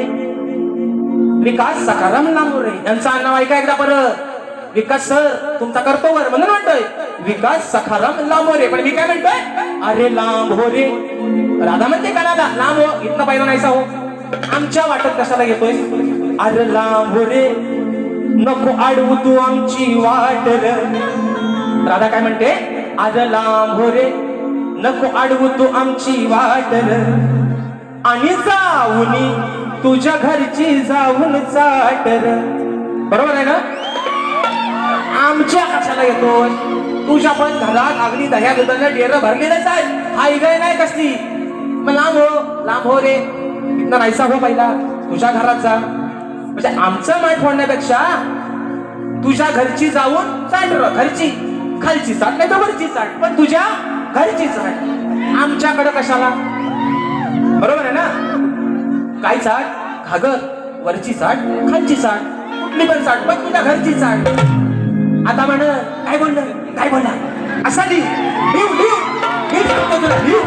[SPEAKER 1] विकास सखाराम लांबोरे यांचं नाव ऐका एकदा परत. विकास सर तुमचा करतो वर म्हणून म्हणतोय विकास सखाराम लांबोरे. पण मी काय म्हणतोय अरे लांबोरे. राधा म्हणते का राधा लांब हो इथनं पाहिलं नाहीसा हो. आमच्या वाटत कशाला घेतोय अरे लांबोरे नको अडवू तू आमची वाट र. राधा काय म्हणते अरे लांबोरे नको अडवू तू आमची वाट र. आणि जाऊनी तुझ्या घरची जाऊन चाट र. बरोबर आहे ना. आमच्या कशाला येतोय तुझ्या पण घरात अगदी दह्या दुधानं डेर भरलेलंच आहे. हाय गाय नाही कसली. मग लांब हो रे इथं नाहीसा हो पहिला तुझ्या घरात जा. म्हणजे आमचं माठ फोडण्यापेक्षा तुझ्या घरची जाऊन चाट र. घरची खालची चाट नाही तर वरची चाट पण तुझ्या घरची चाट. आमच्याकडे कशाला. बरोबर आहे ना. काय चाट घागर वरची चाट खालची चाट कुठली पण चाट पण तुझ्या घरची चाट. आता म्हण काय बोलला असा लिहू तुला लिहू.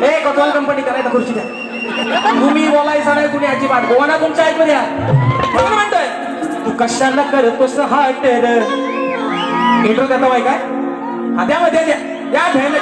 [SPEAKER 1] ए कटोल कंपनी करायचा खुर्ची द्या. तुम्ही बोलायचं नाही कुणी अजिबात गोवाना तुमच्या ऐकू द्या. म्हणून म्हणतोय तू कशाला करतोस हाट र. इंट्रो देता बाई काय हा द्या मध्ये द्या द्या भ्यायला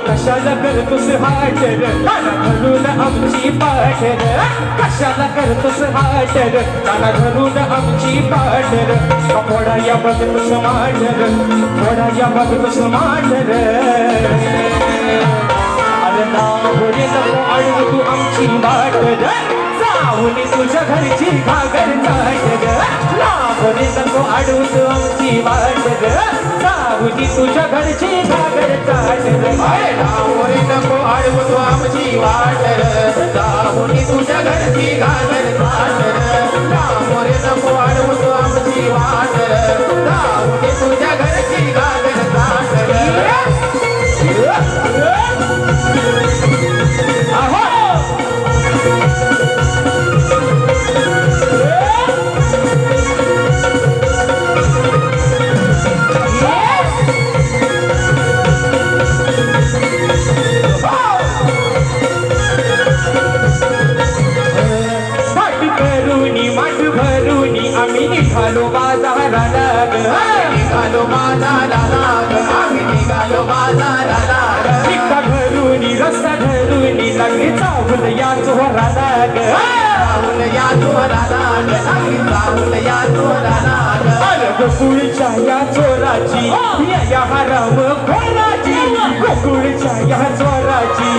[SPEAKER 1] कशाला करतोस हाट र काना धरून आमची पाठ र. कशाला करतोस हाट र काना धरून आमची पाठ र. थोडा या बघतोस माठ र थोडा या बघतोस माठ र. अरे लांबोरे नको अडवू तू आमची वाट र. जाऊन तुझ्या घरची घागर चाट र. लांबोरे नको अडवू तू आमची वाट र. जाऊन तुझ्या घरची घागर चाट र.
[SPEAKER 2] लांबोरे नको अडवू तू आमची वाट र. जाऊन तुझ्या घरची घागर चाट र. लांबोरे नको अडवू तू आमची वाट र. जाऊन तुझ्या घरची घागर चाट र.
[SPEAKER 1] आम्ही निघालो बाजाराला ग.
[SPEAKER 2] निघालो बाजाराला ग. आम्ही निघालो बाजाराला ग.
[SPEAKER 1] निघता घरूनी रस्ता धरूनी लागली चावल या चोराला ग.
[SPEAKER 2] चावल या चोराला ग. आम्ही चावल या चोराला ग.
[SPEAKER 1] अरे गोकुळच्या या चोराची या हराम खोराची. गोकुळच्या या चोराची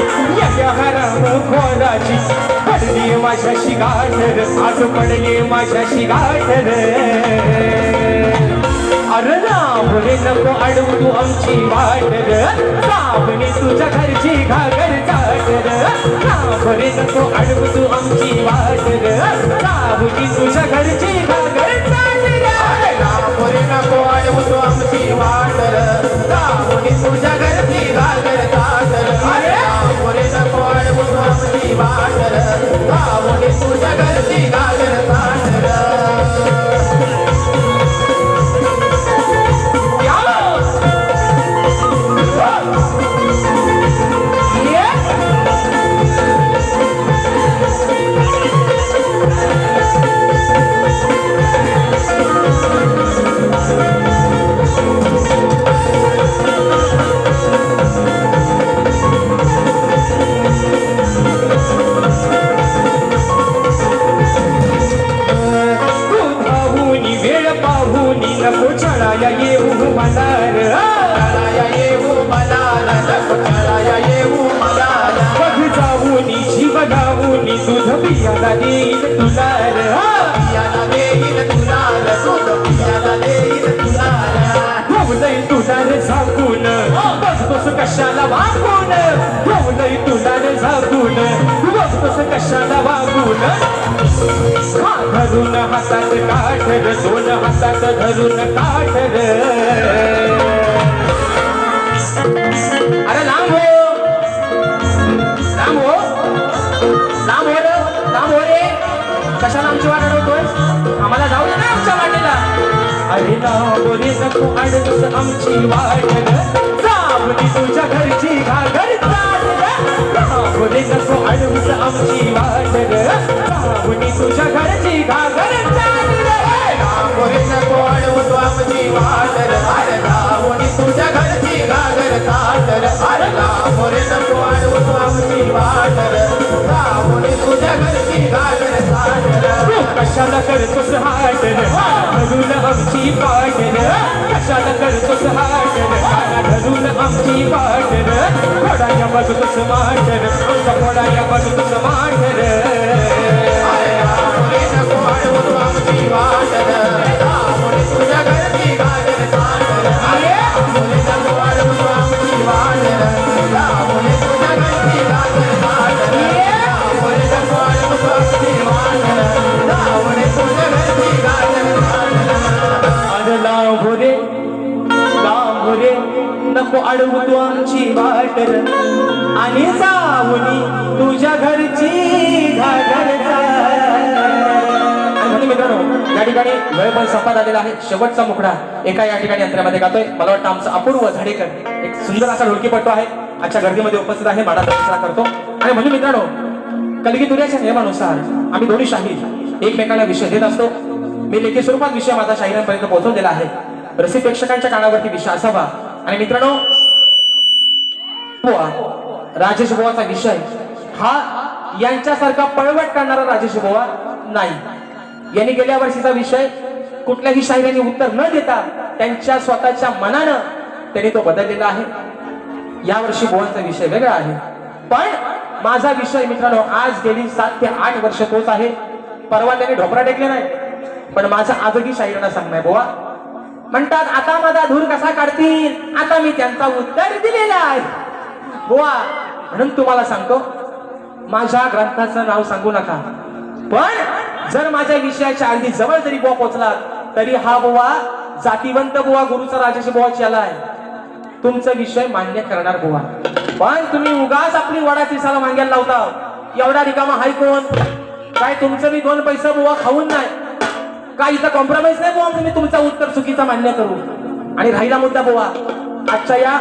[SPEAKER 1] या हराम खोराची. पडली माझ्याशी गाठ र आज पडली माझ्याशी गाठ र. अरे लांबोरे नको अडवू तू आमची वाट र. सावनी तुझ्या घरची घागर चाट र. लांबोरे नको अडवू तू आमची वाट र. सावनी तुझ्या घरची घागर चाट र.
[SPEAKER 2] लांबोरे नको अडवू तू आमची वाट र. सावनी तुझ्या घरची घागर चाट र. लांबोरे नको अडवू तू आमची वाट र. सावनी तुझ्या घरची घागर चाट र.
[SPEAKER 1] नको चढाया येऊ मनार.
[SPEAKER 2] चढाया येऊ मनार. नको चढाया येऊ मनार.
[SPEAKER 1] बघ जाऊनी जीव गाऊनी दूध पियाला देईल तुला र.
[SPEAKER 2] पियाला देईल तुला र. दूध पियाला देईल तुला र.
[SPEAKER 1] ठेवलंय तुला रे झाकून बसतोस कशाला वागून. ठेवलंय तुला रे झाकून बसतोस कशाला वागून. हा धरून हातात काठर, दोन हातात धरून काठर. अरे लांब हो, लांब हो, लांब हो रे, लांब हो रे. कशाला आमची वाट अडवतोय? आम्हाला जाऊ दे ना आमच्या वाटेला. अरे लांब रे नको अडवस आमची वाट ग, जावली तुझ्या घरची घागर चाल ग. लांब रे नको अडवस आमची वाट ग, जावली तुझ्या घरची घागर चाल ग.
[SPEAKER 2] लांबोरे नको अडवतो आमची वाटर, अरे लावणी तुझ्या घरची घागर चादर. अरे लांबोरे नको अडवतो आमची वाटर, लावणी तुझ्या घरची घागर चादर.
[SPEAKER 1] तू कशाला करतोस हाटर, धरून आमची पाटर. कशाला करतोस हाटर, धरून आमची पाटर. घोडाया बघतोस माटर, घोडाया बघतोस माटर.
[SPEAKER 2] अरे लांबोरे नको अडवतो आमची वाटर, लावणी तुझ्या घरची घागर चादर. अरे लांबोरे नको अडवतो आमची वाटर, लावणी तुझ्या घरची घागर चादर. लांबोरे नको अडवतो आमची वाटर, लावणी तुझ्या घरची घागर चादर.
[SPEAKER 1] अरे लांबोरे, लांबोरे नको अडवू तू आमची वाटर, आणि जाऊनी तुझ्या घरची घागर चाल. आणि म्हणून मित्रांनो या ठिकाणी वेळ पण संपत आलेला आहे. शेवटचा मुखडा एका या ठिकाणी यंत्रामध्ये गातोय. मला वाटतं आमचा अपूर्व झाडेकर एक सुंदर असा ढोलकीपट्टू आहे, आजच्या गर्दीमध्ये उपस्थित आहे. माडा दर्शना करतो. आणि म्हणून मित्रांनो कलगीतुऱ्याच्या नियमानुसार आम्ही दोन्ही शाहीर एकमेकांना विषय देत असतो. मी लेखी स्वरूपात विषय माझा शाहिरांपर्यंत पोहोचवलेला आहे. रसिक प्रेक्षकांच्या कानावरती विषय असावा. आणि मित्रांनो बुवा, राजेश बुवाचा विषय हा यांच्यासारखा पळवट करणारा राजेश बुवा नाही. यांनी गेल्या वर्षीचा विषय कुठल्याही शाहिरांनी उत्तर न देता त्यांच्या स्वतःच्या मनानं त्यांनी तो बदललेला आहे. यावर्षी बुवांचा विषय वेगळा आहे. पण माझा विषय मित्रांनो आज गेली 7 ते 8 वर्ष तोच आहे. परवा त्यांनी ढोपरा टेकले नाही, पण माझा आजही शाहिरांना सांगणार बुवा. म्हणतात आता माझा धूर कसा काढतील, आता मी त्यांचा उत्तर दिलेला आहे बुवा. म्हणून तुम्हाला सांगतो माझ्या ग्रंथाचं नाव सांगू नका, पण जर माझ्या विषयाच्या अगदी जवळ जरी बुवा पोहोचला तरी हा बुवा जातीवंत बुवा गुरुचा राजेश बुवा याला आहे. तुमचा विषय मान्य करणार बुवा. पण तुम्ही उगाच आपली वडाची साला मांग्याला लावता. एवढा रिकामा हाय कोण काय? तुमचं मी 2 पैसे बुवा खाऊन नाही काय, इथं कॉम्प्रोमाइज नाही बुवा. तुम्ही तुमचा उत्तर चुकीचा मान्य करू. आणि राहिला मुद्दा बुवा आजच्या या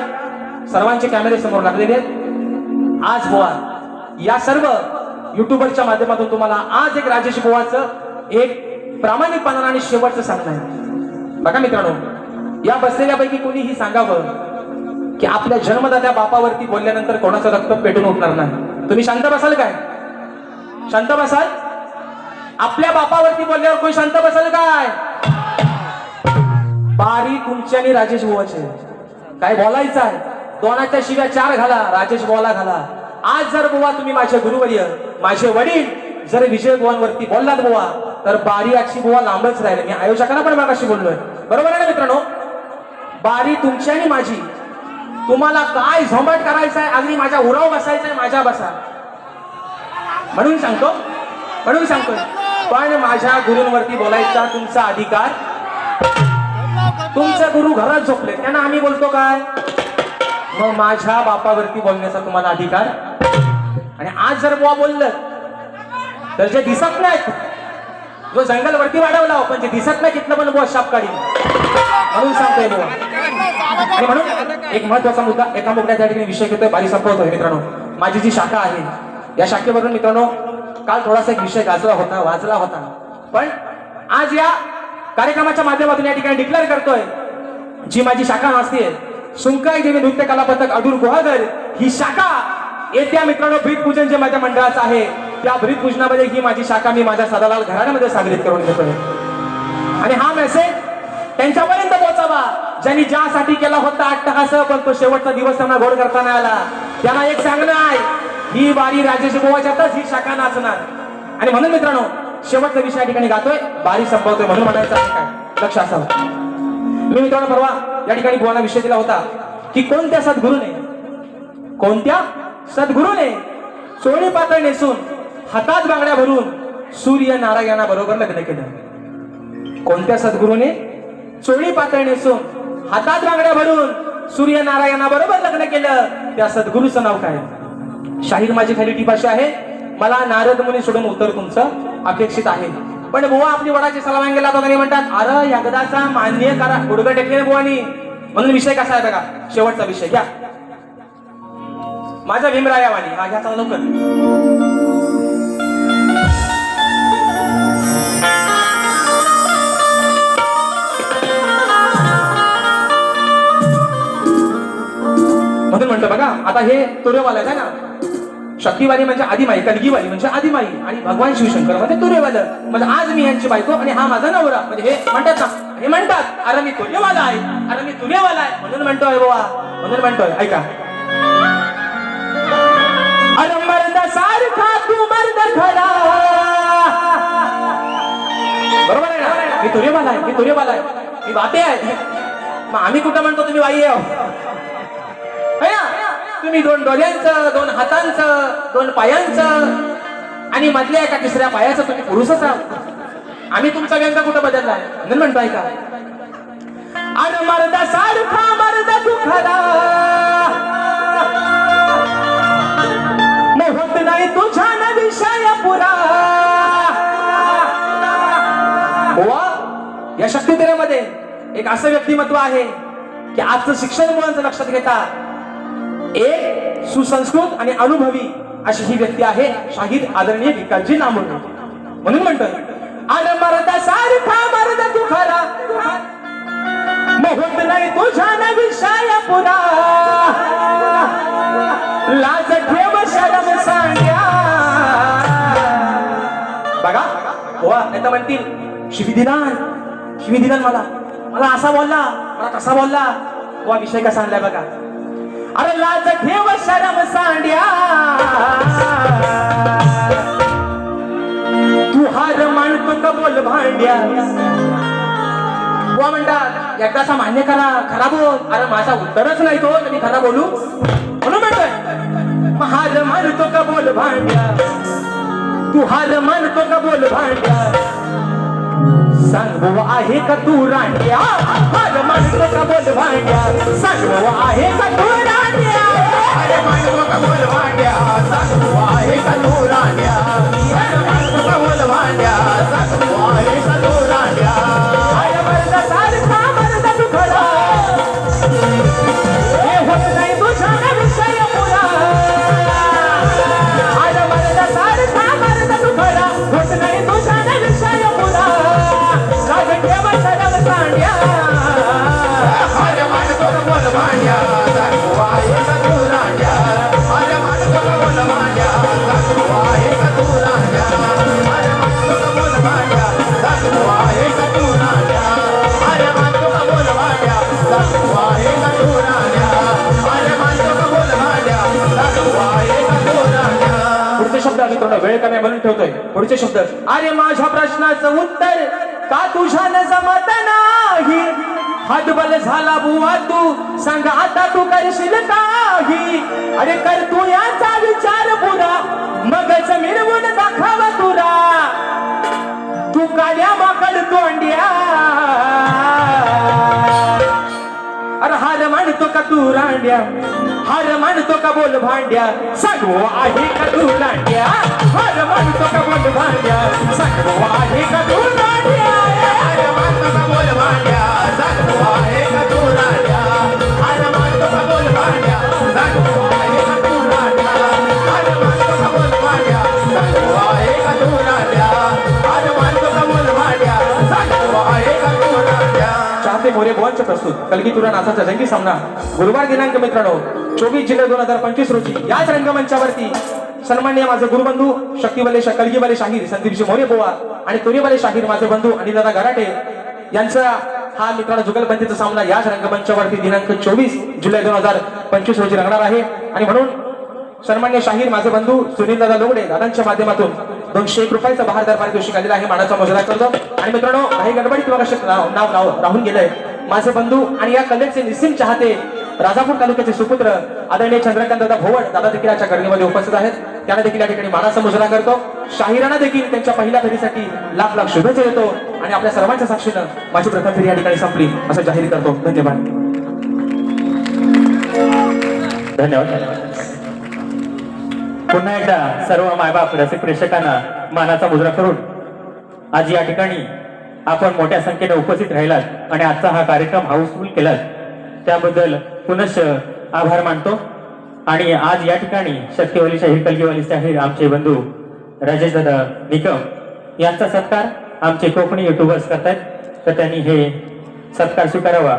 [SPEAKER 1] सर्वांचे कॅमेरे समोर लागलेले आहेत. आज बुवा या सर्व युट्यूबरच्या माध्यमातून तुम्हाला आज एक राजेश बुवाचं एक प्रामाणिकपणानं आणि शेवटचं सांगणं आहे. बघा मित्रांनो या बसलेल्यापैकी कोणीही सांगावं की आपल्या जन्मदात्या बापावरती बोलल्यानंतर कोणाचं रक्त पेटून उठणार नाही. तुम्ही शांत बसाल काय? शांत बसाल? आपल्या बापावरती बोलल्यावर कोणी शांत बसाल काय? बारी तुमची आणि राजेश बुवाचे काय बोलायचं आहे. 2च्या शिव्या 4 घाला, राजेश बुवाला घाला. आज जर बुवा तुम्ही माझे गुरुवर्य माझे वडील जर विजय बुवांवरती बोललात बुवा तर बारी आजची बुवा लांबच राहिले. मी आयोजकांना पण मागाशी बोललोय, बरोबर आहे ना मित्रांनो? बारी तुमची आणि माझी. तुम्हाला काय झोंबट करायचं आहे, अगदी माझ्या उराव बसायचं आहे, माझ्या बसा. म्हणून सांगतोय पण माझ्या गुरूंवरती बोलायचा तुमचा अधिकार. तुमचे गुरु घरात झोपले त्यांना आम्ही बोलतो काय? मग माझ्या बापावरती बोलण्याचा तुम्हाला अधिकार. आणि आज जर बुवा बोललं तर जे दिसत नाहीत, जो जंगल वरती वाढवला पण जे दिसत नाही तिथलं पण बुवा शाप काढील. म्हणून सांगतोय बुवा. आणि म्हणून एक महत्वाचा मुद्दा एका मुद्द्यात त्या ठिकाणी विषय घेतोय, बारी संपवतोय मित्रांनो. माझी जी शाखा आहे या शाखेवरून मित्रांनो काल थोडासा एक विषय वाचला होता. पण आज या कार्यक्रमाच्या माध्यमातून या ठिकाणी डिक्लेअर करतोय जी माझी शाखा असते सुंकाई देवी नृत्य कला पथक अडूर गुहागर ही शाखा येत्या मित्रांनो ब्रीद पूजन जे माझ्या मंडळाचं आहे त्या ब्रीद पूजनामध्ये ही माझी शाखा मी माझ्या सदालाल घराण्यामध्ये साजरीत करून घेतोय. आणि हा मेसेज त्यांच्यापर्यंत पोहोचावा ज्यांनी ज्यासाठी केला होता अट्टहास, पण तो शेवटचा दिवस त्यांना घोड करताना आला. त्यांना एक सांगणं आहे, ही बारी राजेश बुवाच्यातच ही शाखा नाचणार. आणि म्हणून मित्रांनो शेवटचा विषय या ठिकाणी गातोय, बारी संपवतोय म्हणून म्हणायचं आहे काय लक्ष असावं. मी मित्रांनो परवा या ठिकाणी बुवांना विषय दिला होता की कोणत्या सद्गुरूने चोळी पातळ नेसून हातात बांगड्या भरून सूर्यनारायणाबरोबर लग्न केलं. कोणत्या सद्गुरूने? चोळी पातळ नेसून हातात बांगड्या भरून सूर्यनारायणाबरोबर लग्न केलं. त्या सद्गुरूचं नाव काय? शाहीर माझी खाली टीप अशी आहे, मला नारद मुनी सोडून उत्तर तुमचं अपेक्षित आहे. पण बुवा आपली वडाची सलाम गेला होता आणि म्हणतात, अरे एकदाचा मान्य करा. गुडघं टेकले बुवानी. म्हणून विषय कसा आहे बघा, शेवटचा विषय घ्या. माझ्या भीमरायावानी हा घ्या चला लवकर. म्हणून म्हणतो बघा, आता हे तुरेवाला आहे ना. शक्तीवाली म्हणजे आदिमाई, कलगीवाली म्हणजे आदिमाई आणि भगवान शिवशंकर म्हणजे तुरेवालं. म्हणजे आज मी यांची बायको आणि हा माझा नवरा. म्हणजे हे म्हणतात ना, हे म्हणतात अरे मी तुरेवाला आहे, अरे मी तुरेवाला आहे. म्हणून म्हणतोय बुवा, म्हणून म्हणतोय ऐका. अरे मर्द सारखा तू मर्द खरा. बरोबर आहे ना? मी तुरेवाला आहे, मी तुरेवाला आहे, मी बाते आहे. मग आम्ही कुठं म्हणतो तुम्ही बाई आहे? तुम्ही दोन डोळ्यांचं, दोन हातांचं, दोन पायांचं आणि मधल्या एका तिसऱ्या पायाचं तुम्ही पुरुषच आहात. आम्ही तुमचा व्यंग कुठं बदललाय? म्हणून म्हणतोय का, अरे मर्द सारखा मर्द तू खरा, होत नाही तुझ्या न विषय पुरा. या शक्तिधरेमध्ये एक असं व्यक्तिमत्व आहे की आजचं शिक्षण मुलांचं लक्षात घेता एक सुसंस्कृत आणि अनुभवी अशी ही व्यक्ती आहे, शाहीर आदरणीय विकासजी नामोरे. म्हणून म्हणतोय, अरे मर्द सारखा मर्द तू खरा, होत नाही तुझ्या न विषय पुरा. लाज ठेव शरम सांग्या. बघा हो, आता म्हणतील शिविदिनान, शिविदिनान मला मला असा बोलला, मला कसा बोलला. वा विषय कसा आणलाय बघा. अरे लाज ठेव शरम सांड्या, तू हार मानतो का बोल भांड्या. वा म्हणतात एकदाचा मान्य करा, खरा बोल. अरे माझा उत्तरच नाही तो, मी खरा बोलू. म्हणून म्हणतोय, हार मानतो का बोल भांड्या, तू हार मानतो का बोल भांड्या. सांग बाबा आहे का तू रांड्या, हार मानतो का बोल भांड्या. सांग बाबा आहे का तू रांड्या,
[SPEAKER 2] अरे मानतो का बोल भांड्या. सांग बाबा आहे का तू रांड्या, अरे मानतो का बोल भांड्या. सांग बाबा आहे का तू रांड्या.
[SPEAKER 1] अरे मर्द सारखा मर्द तू खरा, हे होत नाही तुझ्या न विषय पुरा. अरे मर्द सारखा मर्द तू खरा, होत नाही तुझ्या न विषय पुरा. लाज ठेव शरम सांड्या,
[SPEAKER 2] अरे मानतो का बोल भांड्या. सांग बाबा आहे का तू रांड्या, अरे मानतो का बोल भांड्या. सांग बाबा आहे का तू रांड्या, अरे मानतो का बोल भांड्या. सांग बाबा आहे का तू रांड्या, अरे मानतो का बोल भांड्या. सांग बाबा आहे का तू रांड्या, अरे मानतो का बोल भांड्या. सांग बाबा आहे का तू रांड्या.
[SPEAKER 1] पुढचे शब्द आम्ही थोडा वेळ कमी म्हणून ठेवतोय. पुढचे शब्द, अरे माझ्या प्रश्नाचं उत्तर का तुझ्यानं जमत नाही. हातबल झाला बुवा तू, सांग आता तू करशील काही. अरे कर तू याचा विचार पुरा, मगच मिरवून दाखव तुरा. तू काड्या माकड तोंड्या, अरे हार मानतो का तू रांड्या, हार मानतो का बोल भांड्या. सांग आहे का तू रांड्या, हार मानतो का बोल भांड्या. सांग आहे का तू रांड्या,
[SPEAKER 2] अरे मानतो का बोल भांड्या. सांग बाबा आहे का तू रांड्या, अरे मानतो का बोल भांड्या. सांग बाबा आहे का तू रांड्या, अरे मानतो का बोल भांड्या. सांग बाबा आहे का तू रांड्या, अरे मानतो का बोल भांड्या. सांग बाबा आहे का तू रांड्या.
[SPEAKER 1] चाहते मोरे बोलचे प्रस्तुत कलगी तुरा नाचाचा जंगी सामना गुरुवार दिनांक मित्रांनो 24 जुलै 2025 रोजी याच रंगमंचावरती सन्माननीय माझे गुरुबंधू शक्तीवाले कलगीवाले शाहीर संदीपजी मोरे बुवा आणि तुरेवाले शाहीर माझे बंधू अनिलदादा गराटे यांचा हा मित्रांनो जुगलबंदीचा सामना याच रंगमंचावरती दिनांक 24 जुलै 2025 रोजी रंगणार आहे. आणि म्हणून सन्माननीय शाहीर माझे बंधू सुनीलदादा लोगडे दादांच्या माध्यमातून 201 रुपयाचा बहारदार पारितोषिक आलेला आहे. मानाचा मुजरा करतो. आणि मित्रांनो काही गडबडीत नाव राहून गेलंय. माझे बंधू आणि या कलेचे निस्सीम चाहते राजापूर तालुक्याचे सुपुत्र आदरणीय चंद्रकांत दादा भोवड दादा देखील याच्या गर्दीमध्ये उपस्थित आहेत. त्यांना देखील या ठिकाणी मानाचा मुजरा करतो. शाहिरांना देखील त्यांच्या पहिल्या फेरीसाठी लाख लाख शुभेच्छा देतो आणि आपल्या सर्वांच्या साक्षीनं माझी प्रथम फेरी या ठिकाणी संपली असं जाहीर करतो. धन्यवाद.
[SPEAKER 3] धन्यवाद. पुन्हा एकदा सर्व मायबाप रसिक प्रेक्षकांना मानाचा मुजरा करून आज या ठिकाणी आपण मोठ्या संख्येने उपस्थित राहिलात आणि आजचा हा कार्यक्रम हाऊसफुल केलात त्याबद्दल पुनश्च आभार मानतो. आणि आज या ठिकाणी शक्तिवाली शाहीर कलगीवाली शाहीर आमचे बंधू राजेश दादा निकम यांचा सत्कार आमचे कोकणी युट्यूबर्स करतायत तर त्यांनी हे सत्कार स्वीकारावा.